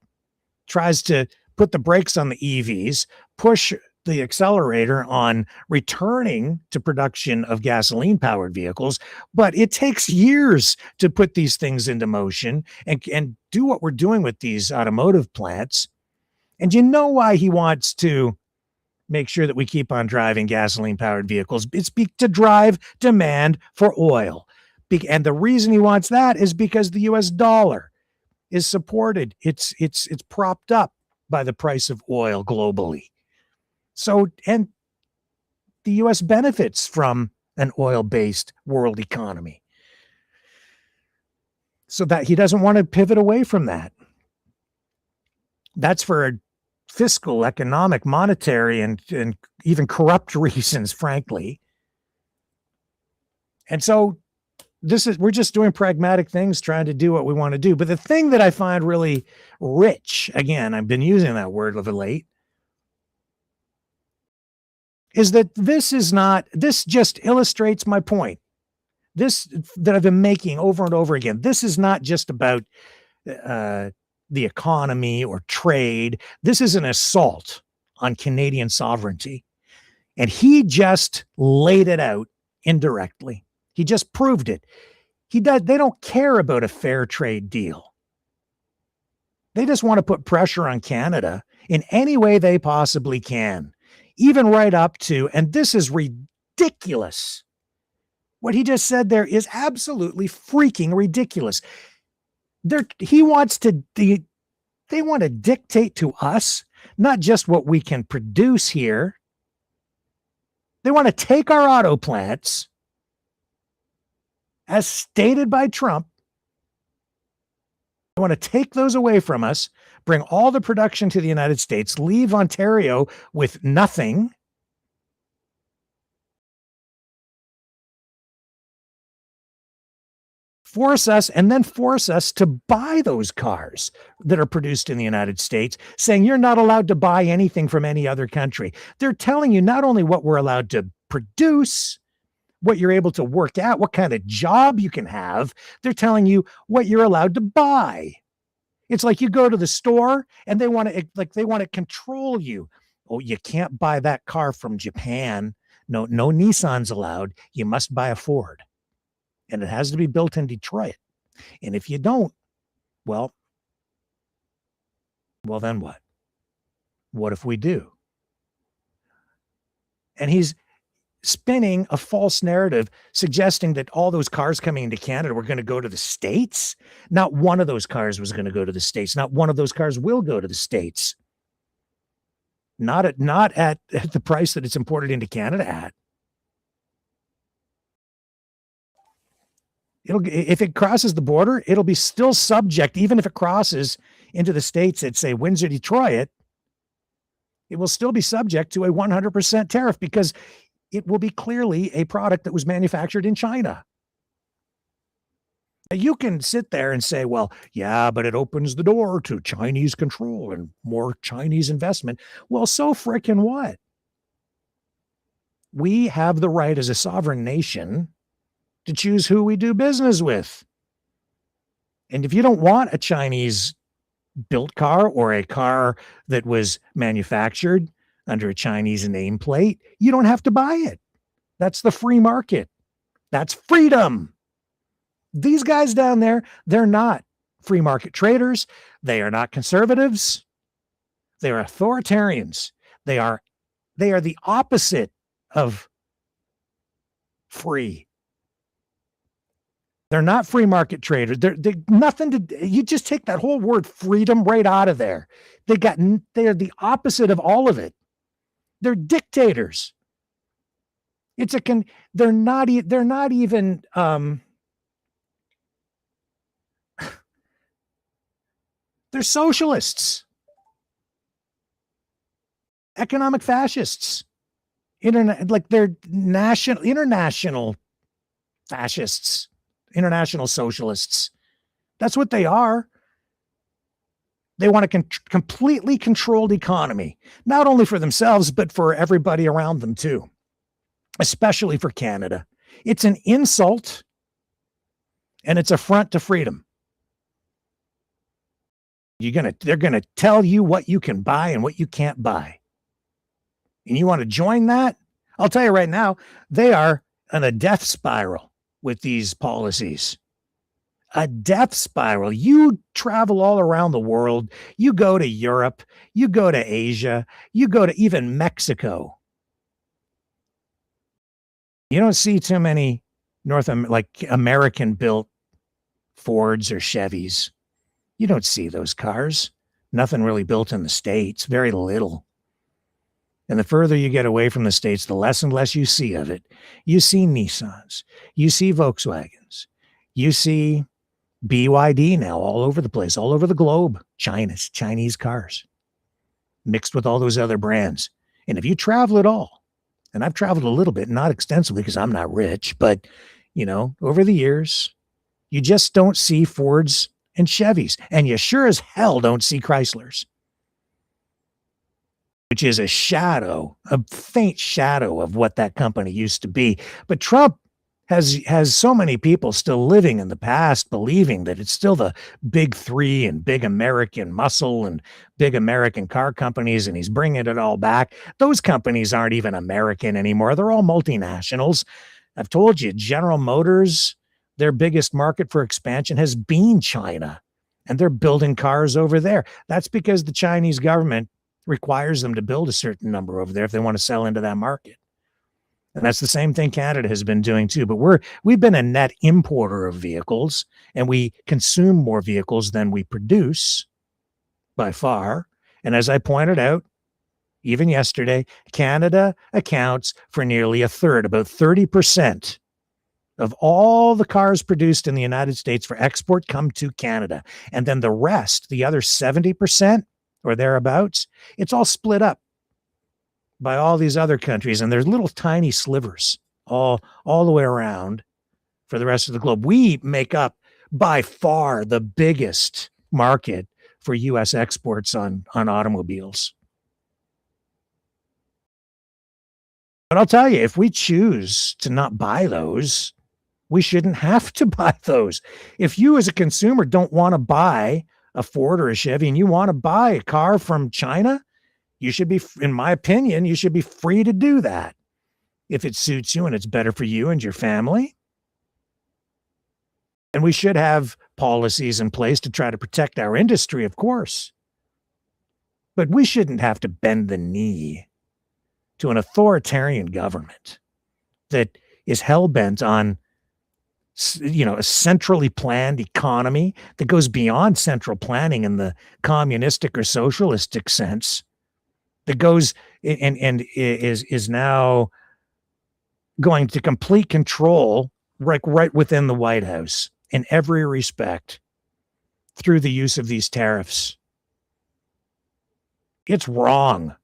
tries to put the brakes on the EVs, push the accelerator on returning to production of gasoline-powered vehicles, but it takes years to put these things into motion and do what we're doing with these automotive plants. And you know why he wants to make sure that we keep on driving gasoline-powered vehicles? It's to drive demand for oil. And the reason he wants that is because the U.S. dollar is supported. It's propped up by the price of oil globally. So, and the U.S. benefits from an oil-based world economy. So that he doesn't want to pivot away from that. That's for fiscal, economic, monetary, and even corrupt reasons, frankly. And so we're just doing pragmatic things, trying to do what we want to do. But the thing that I find really rich, again, I've been using that word of late, is that this just illustrates my point. This that I've been making over and over again. This is not just about the economy or trade. This is an assault on Canadian sovereignty. And he just laid it out indirectly. He just proved it. They don't care about a fair trade deal. They just want to put pressure on Canada in any way they possibly can, even right up to, and this is ridiculous. What he just said there is absolutely freaking ridiculous. They want to dictate to us, not just what we can produce here. They want to take our auto plants, as stated by Trump. They want to take those away from us, bring all the production to the United States, leave Ontario with nothing. Force us to buy those cars that are produced in the United States, saying you're not allowed to buy anything from any other country. They're telling you not only what we're allowed to produce, what you're able to work out, what kind of job you can have, they're telling you what you're allowed to buy. It's like you go to the store and they want to control you. Oh, you can't buy that car from Japan. No Nissans allowed. You must buy a Ford. And it has to be built in Detroit. And if you don't, well, then what? What if we do? And he's spinning a false narrative, suggesting that all those cars coming into Canada were going to go to the States. Not one of those cars was going to go to the States. Not one of those cars will go to the States. Not at the price that it's imported into Canada at. If it crosses the border, it'll be still subject, even if it crosses into the States at, say, Windsor, Detroit, it will still be subject to a 100% tariff because it will be clearly a product that was manufactured in China. You can sit there and say, well, yeah, but it opens the door to Chinese control and more Chinese investment. Well, so frickin' what? We have the right as a sovereign nation to choose who we do business with. And if you don't want a Chinese built car or a car that was manufactured under a Chinese nameplate, you don't have to buy it. That's the free market. That's freedom. These guys down there, they're not free market traders. They are not conservatives. They are authoritarians. They are the opposite of free. They're not free market traders. They're nothing to, you just take that whole word freedom right out of there. They are the opposite of all of it. They're dictators. They're not even, they're socialists, economic fascists, they're international fascists. International socialists. That's what they are. They want a completely controlled economy, not only for themselves, but for everybody around them too, especially for Canada. It's an insult and it's an affront to freedom. They're going to tell you what you can buy and what you can't buy. and you want to join that, I'll tell you right now, they are on a death spiral with these policies. A death spiral. You travel all around the world. You go to Europe. You go to Asia. You go to even Mexico. You don't see too many American-built Fords or Chevys. You don't see those cars. Nothing really built in the States. Very little. And the further you get away from the States, the less and less you see of it. You see Nissans. You see Volkswagens. You see BYD now all over the place, all over the globe. Chinese cars mixed with all those other brands. And if you travel at all, and I've traveled a little bit, not extensively because I'm not rich, but, over the years, you just don't see Fords and Chevys. And you sure as hell don't see Chryslers, which is a faint shadow of what that company used to be. But Trump has so many people still living in the past, believing that it's still the big three and big American muscle and big American car companies, and he's bringing it all back. Those companies aren't even American anymore. They're all multinationals. I've told you, General Motors, their biggest market for expansion has been China, and they're building cars over there. That's because the Chinese government requires them to build a certain number over there if they want to sell into that market. And that's the same thing Canada has been doing too. But we've been a net importer of vehicles, and we consume more vehicles than we produce by far. And as I pointed out, even yesterday, Canada accounts for nearly a third, about 30% of all the cars produced in the United States for export come to Canada. And then the rest, the other 70% or thereabouts, it's all split up by all these other countries, and there's little tiny slivers all the way around for the rest of the globe. We make up by far the biggest market for U.S. exports on automobiles. But I'll tell you, if we choose to not buy those, we shouldn't have to buy those. If you as a consumer don't want to buy a Ford or a Chevy and you want to buy a car from China, you should be, in my opinion, you should be free to do that if it suits you and it's better for you and your family. And we should have policies in place to try to protect our industry, of course. But we shouldn't have to bend the knee to an authoritarian government that is hell-bent on, a centrally planned economy that goes beyond central planning in the communistic or socialistic sense, that goes and is now going to complete control right within the White House in every respect through the use of these tariffs. It's wrong.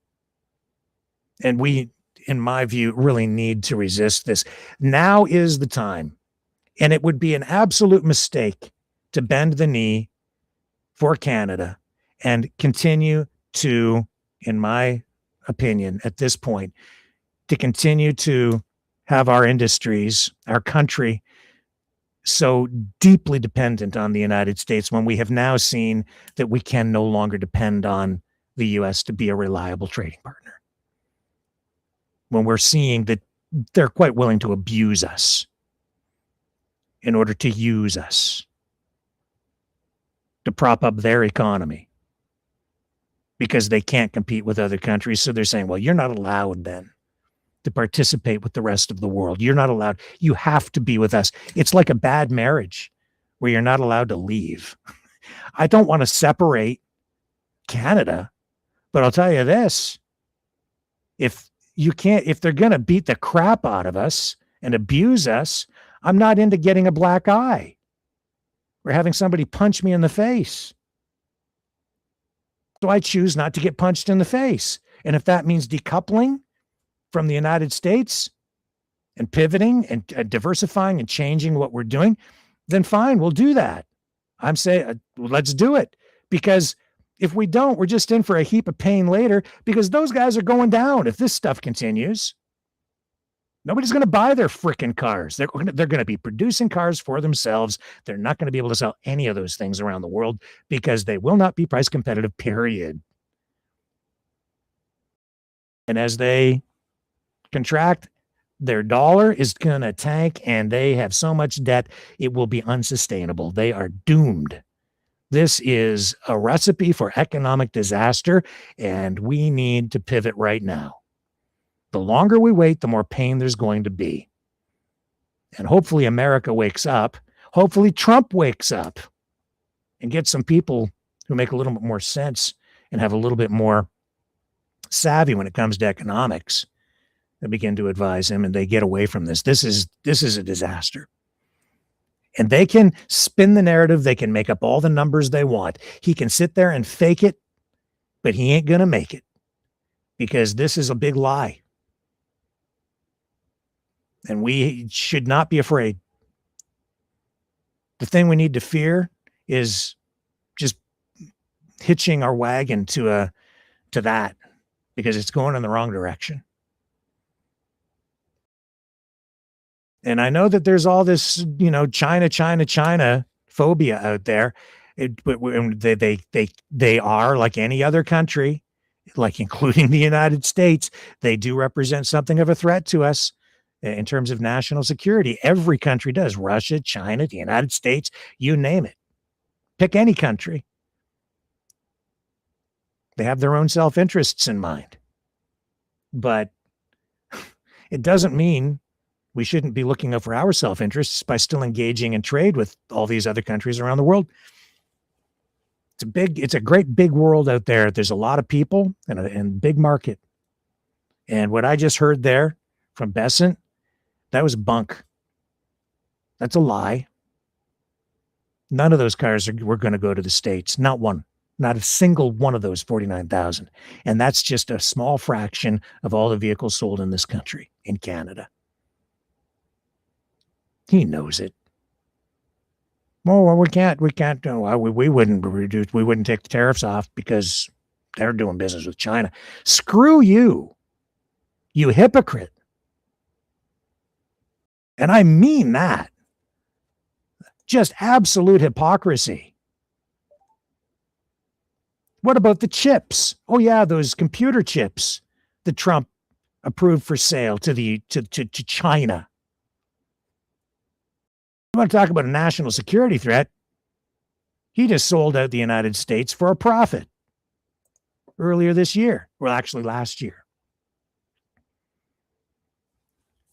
And we, in my view, really need to resist this. Now is the time. And it would be an absolute mistake to bend the knee for Canada and continue to, in my opinion, at this point, to continue to have our industries, our country, so deeply dependent on the United States when we have now seen that we can no longer depend on the U.S. to be a reliable trading partner. When we're seeing that they're quite willing to abuse us in order to use us to prop up their economy because they can't compete with other countries. So they're saying, well, you're not allowed then to participate with the rest of the world. You're not allowed. You have to be with us. It's like a bad marriage where you're not allowed to leave. I don't want to separate Canada, but I'll tell you this. If they're going to beat the crap out of us and abuse us, I'm not into getting a black eye or having somebody punch me in the face. So I choose not to get punched in the face. And if that means decoupling from the United States and pivoting and diversifying and changing what we're doing, then fine, we'll do that. I'm saying, let's do it. Because if we don't, we're just in for a heap of pain later because those guys are going down if this stuff continues. Nobody's going to buy their frickin' cars. They're going to be producing cars for themselves. They're not going to be able to sell any of those things around the world because they will not be price competitive, period. And as they contract, their dollar is going to tank, and they have so much debt, it will be unsustainable. They are doomed. This is a recipe for economic disaster, and we need to pivot right now. The longer we wait, the more pain there's going to be. And hopefully America wakes up. Hopefully Trump wakes up and gets some people who make a little bit more sense and have a little bit more savvy when it comes to economics and begin to advise him, and they get away from this. This is a disaster. And they can spin the narrative. They can make up all the numbers they want. He can sit there and fake it, but he ain't going to make it, because this is a big lie. And we should not be afraid. The thing we need to fear is just hitching our wagon to that, because it's going in the wrong direction. And I know that there's all this, China phobia out there. But they are like any other country, like including the United States. They do represent something of a threat to us in terms of national security. Every country does. Russia, China, the United States, you name it. Pick any country. They have their own self-interests in mind. But it doesn't mean we shouldn't be looking out for our self-interests by still engaging in trade with all these other countries around the world. It's a great big world out there. There's a lot of people and a big market. And what I just heard there from Besant, that was bunk. That's a lie. None of those cars were going to go to the States. Not one. Not a single one of those 49,000. And that's just a small fraction of all the vehicles sold in this country, in Canada. He knows it. Well, we can't. We wouldn't reduce. We wouldn't take the tariffs off because they're doing business with China. Screw you, you hypocrite. And I mean that. Just absolute hypocrisy. What about the chips? Oh yeah, those computer chips that Trump approved for sale to China. You want to talk about a national security threat? He just sold out the United States for a profit earlier this year. Well, actually last year.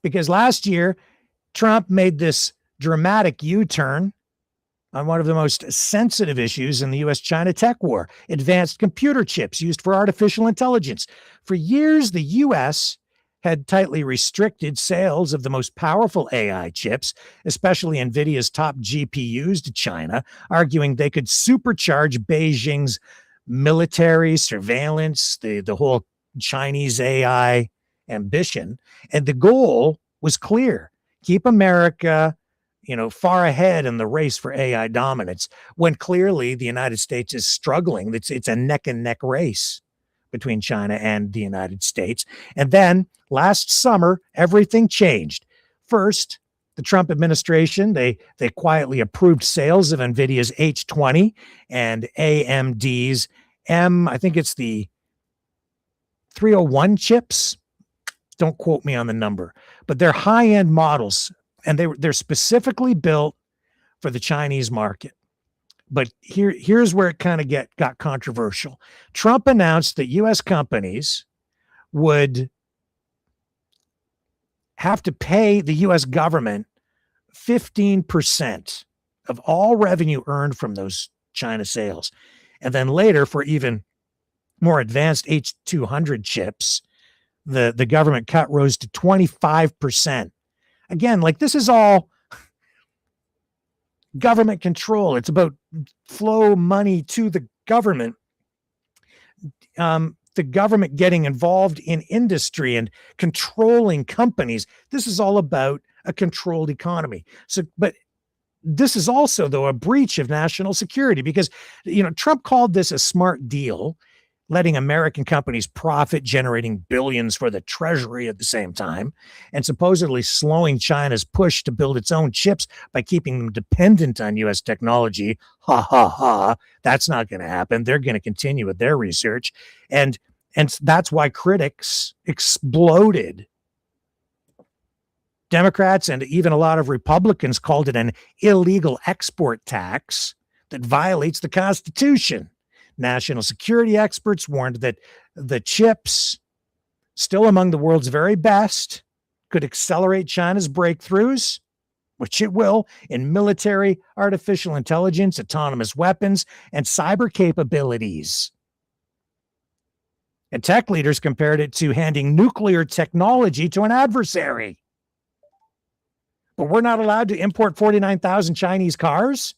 Because last year, Trump made this dramatic U-turn on one of the most sensitive issues in the U.S.-China tech war, advanced computer chips used for artificial intelligence. For years, the U.S. had tightly restricted sales of the most powerful AI chips, especially NVIDIA's top GPUs, to China, arguing they could supercharge Beijing's military surveillance, the whole Chinese AI ambition. And the goal was clear: keep America, far ahead in the race for AI dominance, when clearly the United States is struggling. It's a neck and neck race between China and the United States. And then last summer, everything changed. First, the Trump administration, they quietly approved sales of NVIDIA's H20 and AMD's I think it's the 301 chips. Don't quote me on the number, but they're high-end models, and they're specifically built for the Chinese market. But here's where it kind of got controversial. Trump announced that U.S. companies would have to pay the U.S. government 15% of all revenue earned from those China sales. And then later, for even more advanced H200 chips, the government cut rose to 25%. Again, this is all government control. It's about flow money to the government. The government getting involved in industry and controlling companies. This is all about a controlled economy. But this is also, though, a breach of national security, because, Trump called this a smart deal, letting American companies profit, generating billions for the treasury at the same time, and supposedly slowing China's push to build its own chips by keeping them dependent on U.S. technology. Ha, ha, ha. That's not going to happen. They're going to continue with their research. And And that's why critics exploded. Democrats and even a lot of Republicans called it an illegal export tax that violates the Constitution. National security experts warned that the chips, still among the world's very best, could accelerate China's breakthroughs, which it will, in military, artificial intelligence, autonomous weapons, and cyber capabilities. And tech leaders compared it to handing nuclear technology to an adversary. But we're not allowed to import 49,000 Chinese cars?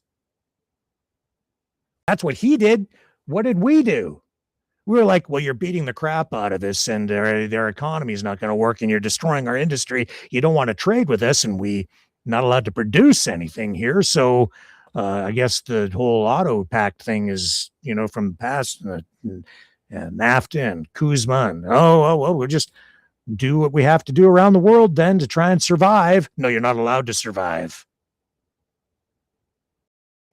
That's what he did. What did we do? We were like, well, you're beating the crap out of this, and their economy is not going to work, and you're destroying our industry. You don't want to trade with us, and we not allowed to produce anything here. So I guess the whole auto pact thing is, from the past, and NAFTA and Kuzma. And, well, we'll just do what we have to do around the world then to try and survive. No, you're not allowed to survive.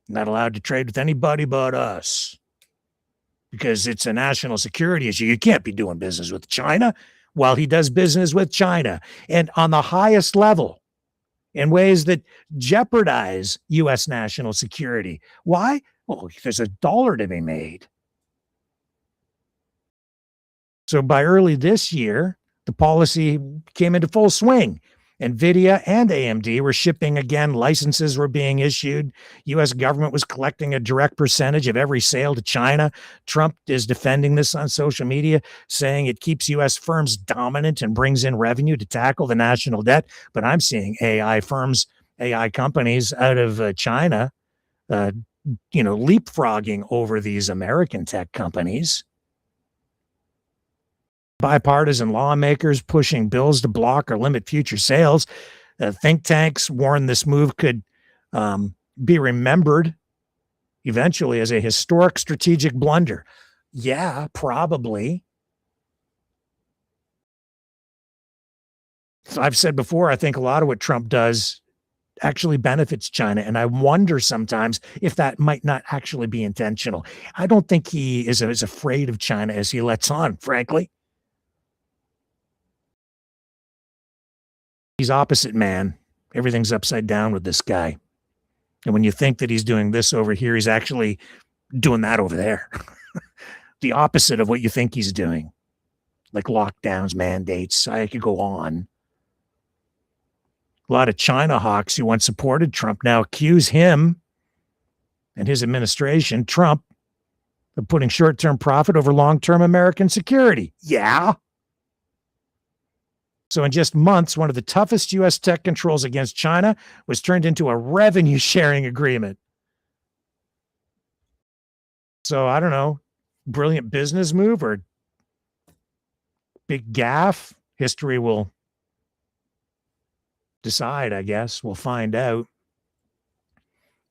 Not allowed to trade with anybody but us because it's a national security issue. You can't be doing business with China while he does business with China, and on the highest level in ways that jeopardize U.S. national security. Why? Well, there's $1 to be made. So by early this year, the policy came into full swing. NVIDIA and AMD were shipping again. Licenses were being issued. U.S. government was collecting a direct percentage of every sale to China. Trump is defending this on social media, saying it keeps U.S. firms dominant and brings in revenue to tackle the national debt. But I'm seeing AI firms, AI companies out of China, leapfrogging over these American tech companies. Bipartisan lawmakers pushing bills to block or limit future sales. Think tanks warn this move could be remembered eventually as a historic strategic blunder. Yeah, probably. So I've said before, I think a lot of what Trump does actually benefits China, and I wonder sometimes if that might not actually be intentional. I don't think he is as afraid of China as he lets on, frankly. He's opposite man. Everything's upside down with this guy. And when you think that he's doing this over here, he's actually doing that over there. The opposite of what you think he's doing. Like lockdowns, mandates. I could go on. A lot of China hawks who once supported Trump now accuse him and his administration, Trump, of putting short-term profit over long-term American security. Yeah. So in just months, one of the toughest U.S. tech controls against China was turned into a revenue-sharing agreement. So I don't know, brilliant business move or big gaffe? History will decide, I guess. We'll find out.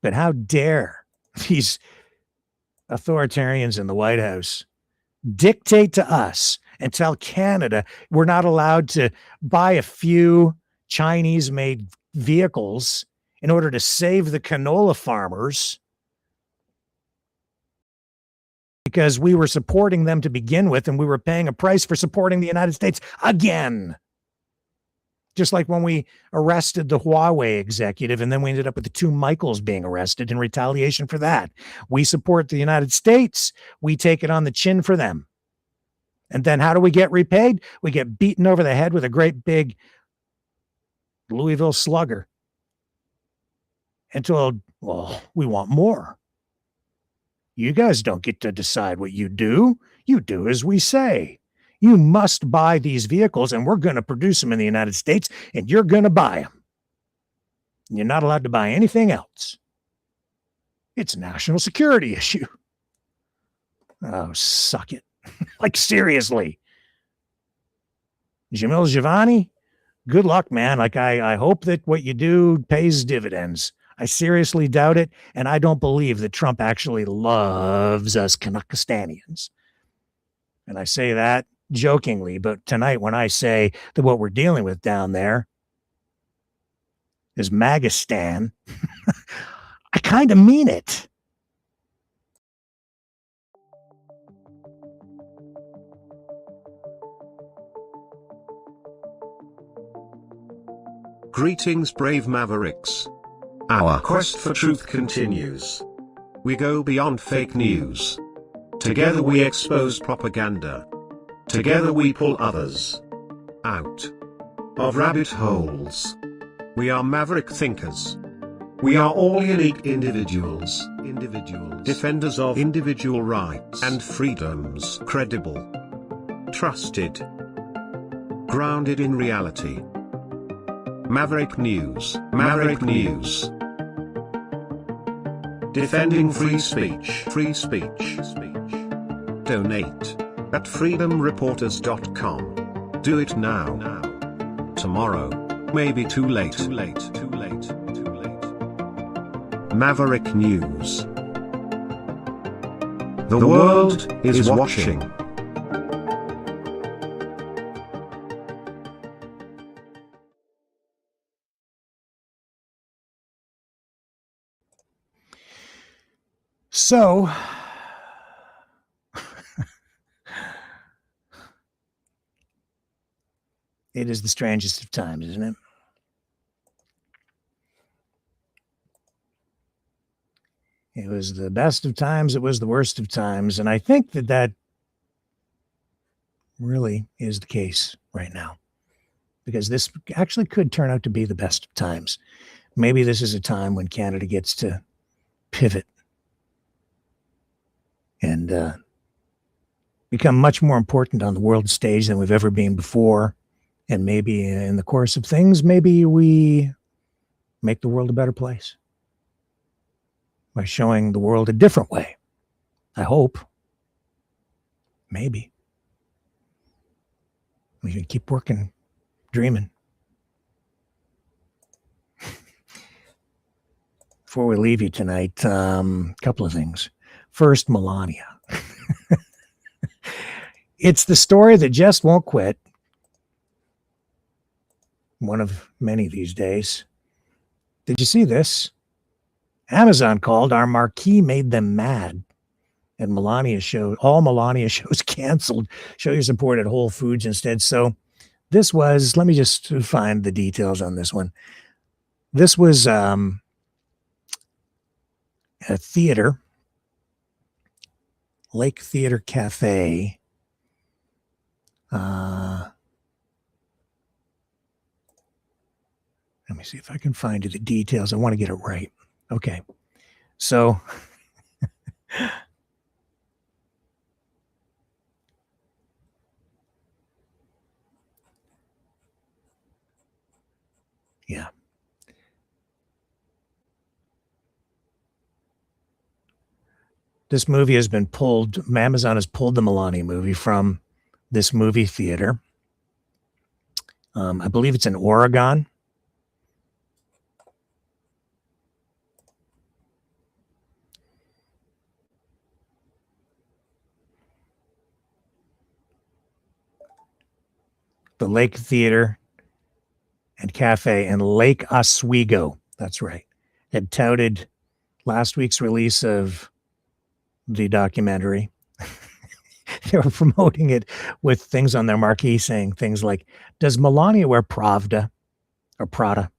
But how dare these authoritarians in the White House dictate to us and tell Canada we're not allowed to buy a few Chinese-made vehicles in order to save the canola farmers because we were supporting them to begin with and we were paying a price for supporting the United States again. Just like when we arrested the Huawei executive and then we ended up with the two Michaels being arrested in retaliation for that. We support the United States. We take it on the chin for them. And then how do we get repaid? We get beaten over the head with a great big Louisville slugger. And told, well, we want more. You guys don't get to decide what you do. You do as we say. You must buy these vehicles, and we're going to produce them in the United States, and you're going to buy them. You're not allowed to buy anything else. It's a national security issue. Oh, suck it. Like, seriously. Jamil Giovanni, good luck, man. Like, I hope that what you do pays dividends. I seriously doubt it, and I don't believe that Trump actually loves us Kanakistanians. And I say that jokingly, but tonight when I say that what we're dealing with down there is Magistan, I kind of mean it. Greetings, brave mavericks. Our quest for truth continues. We go beyond fake news. Together we expose propaganda. Together we pull others out of rabbit holes. We are maverick thinkers. We are all unique individuals, defenders of individual rights and freedoms, credible, trusted, grounded in reality. Maverick News, Maverick News. Defending free speech, free speech. Donate at freedomreporters.com. Do it now. Tomorrow may be too late. Maverick News. The world is watching. So, it is the strangest of times, isn't it? It was the best of times, it was the worst of times, and I think that really is the case right now, because this actually could turn out to be the best of times. Maybe this is a time when Canada gets to pivot and become much more important on the world stage than we've ever been before. And maybe in the course of things, maybe we make the world a better place by showing the world a different way. I hope. Maybe. We can keep working, dreaming. Before we leave you tonight, a couple of things. First, Melania. It's the story that just won't quit. One of many these days. Did you see this? Amazon called, our marquee made them mad. And all Melania shows canceled. Show your support at Whole Foods instead. So this was, let me just find the details on this one. This was a theater, Lake Theater Cafe. Let me see if I can find you the details. I want to get it right. Okay. So yeah. This movie has been pulled. Amazon has pulled the Melania movie from this movie theater. I believe it's in Oregon. The Lake Theater and Cafe in Lake Oswego. That's right. Had touted last week's release of the documentary. They were promoting it with things on their marquee saying things like, does Melania wear Pravda or Prada?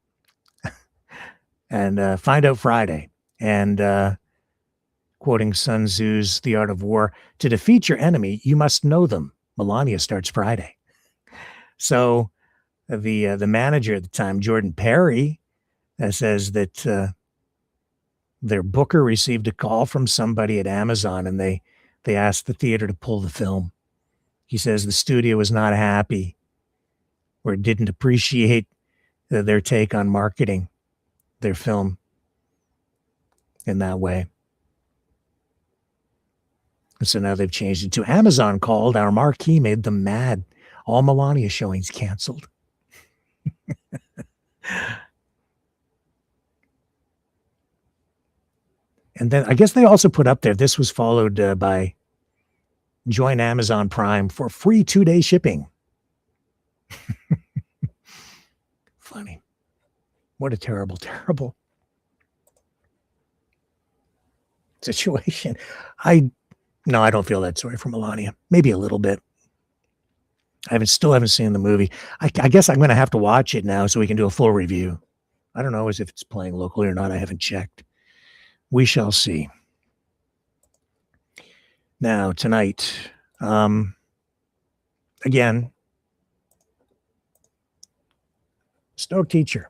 And find out Friday. And quoting Sun Tzu's The Art of War, to defeat your enemy, you must know them. Melania starts Friday. So the manager at the time, Jordan Perry, says that their booker received a call from somebody at Amazon, and they asked the theater to pull the film. He says the studio was not happy or didn't appreciate their take on marketing their film in that way. And so now they've changed it to Amazon called, our marquee made them mad. All Melania showings canceled. And then I guess they also put up there, this was followed by join Amazon Prime for free 2-day shipping. Funny. What a terrible, terrible situation. I don't feel that sorry for Melania. Maybe a little bit. Still haven't seen the movie. I guess I'm going to have to watch it now so we can do a full review. I don't know as if it's playing locally or not. I haven't checked. We shall see. Now, tonight, again, Stowe teacher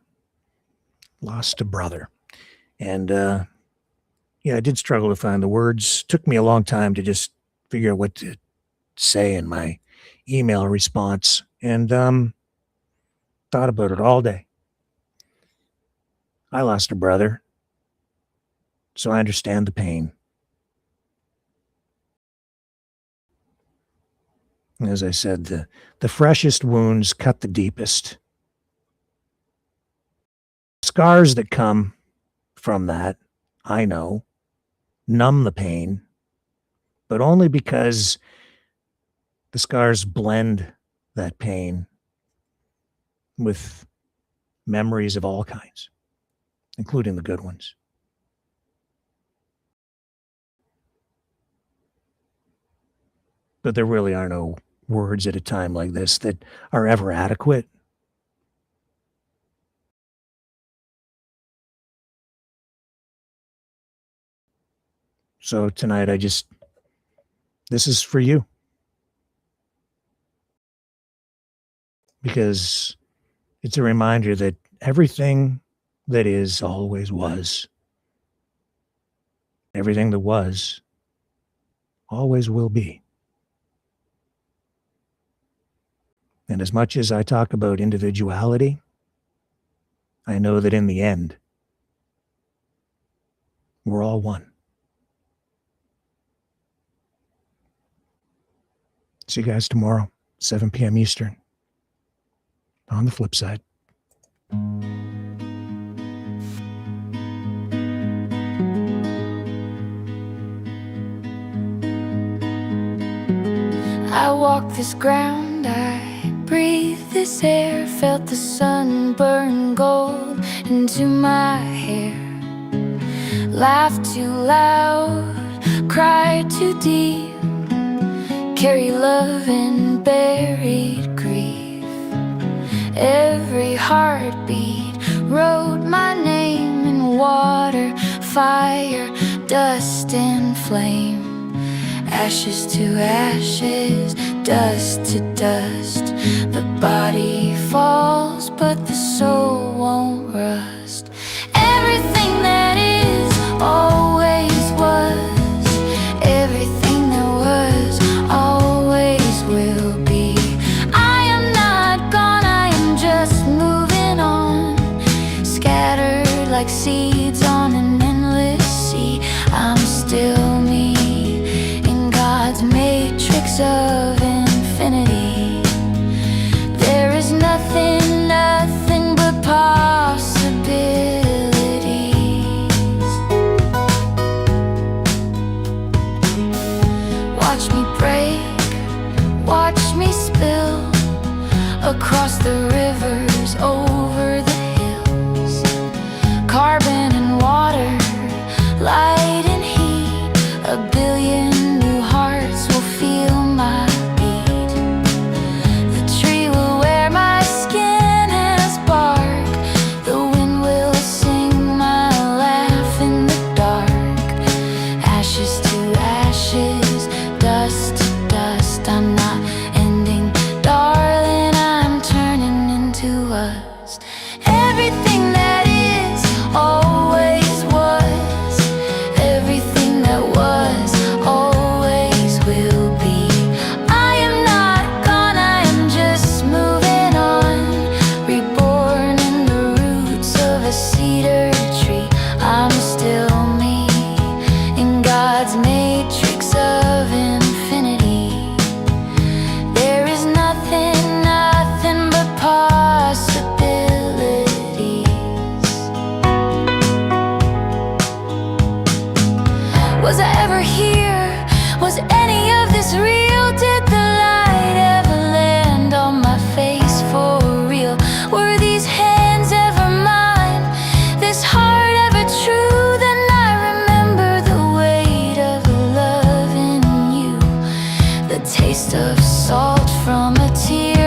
lost a brother. And, yeah, I did struggle to find the words. Took me a long time to just figure out what to say in my email response, and thought about it all day. I lost a brother, so I understand the pain. As I said, the freshest wounds cut the deepest. Scars that come from that, I know, numb the pain, but only because the scars blend that pain with memories of all kinds, including the good ones. But there really are no words at a time like this that are ever adequate. So tonight, this is for you. Because it's a reminder that everything that is always was. Everything that was always will be. And as much as I talk about individuality, I know that in the end, we're all one. See you guys tomorrow, 7 p.m. Eastern. On the flip side. I walk this ground, I breathe this air, felt the sun burn gold into my hair. Laugh too loud, cry too deep, carry love and buried grief. Every heartbeat wrote my name in water, fire, dust and flame. Ashes to ashes, dust to dust. The body falls, but the soul won't rust. Everything that is always was. Everything that was always will be. I am not gone, I am just moving on. Scattered like seeds on an endless sea. I'm still me in God's matrix of infinity. There is nothing, nothing but possibilities. Watch me break, watch me spill across the rivers, over the hills. Carbon and water, light and heat. A billion new hearts will feel my beat. The tree will wear my skin as bark. The wind will sing my laugh in the dark. Ashes to ashes, dust to dust. I'm not ending, darling, I'm turning into us. Everything that is always was. Everything that was always will be. I am not gone, I am just moving on. Reborn in the roots of a cedar tree. I'm still me in God's matrix of infinity. There is nothing, nothing but possibilities. Was I ever here? Was any of this real? Did the light ever land on my face for real? Were these hands ever mine? This heart ever true? Then I remember the weight of love in you. The taste of salt from a tear.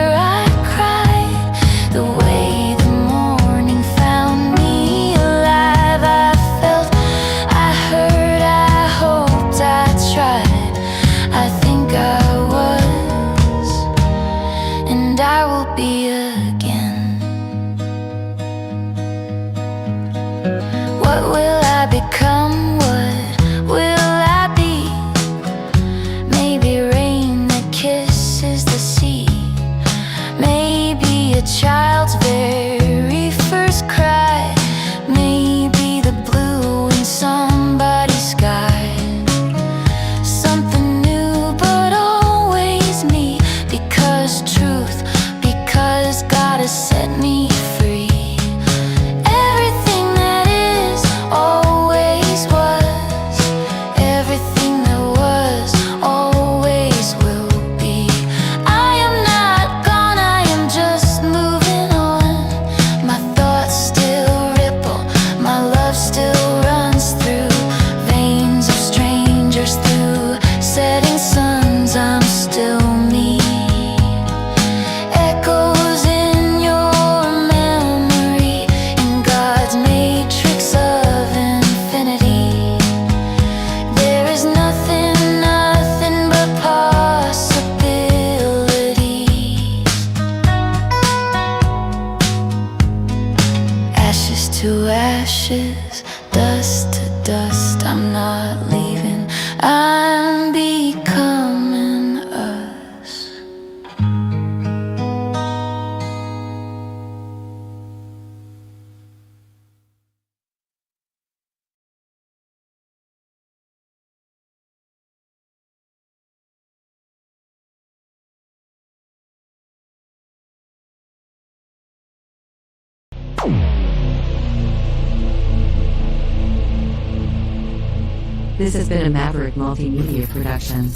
ashes, dust to dust. I'm not leaving, I'm becoming us. This has been a Maverick Multimedia production.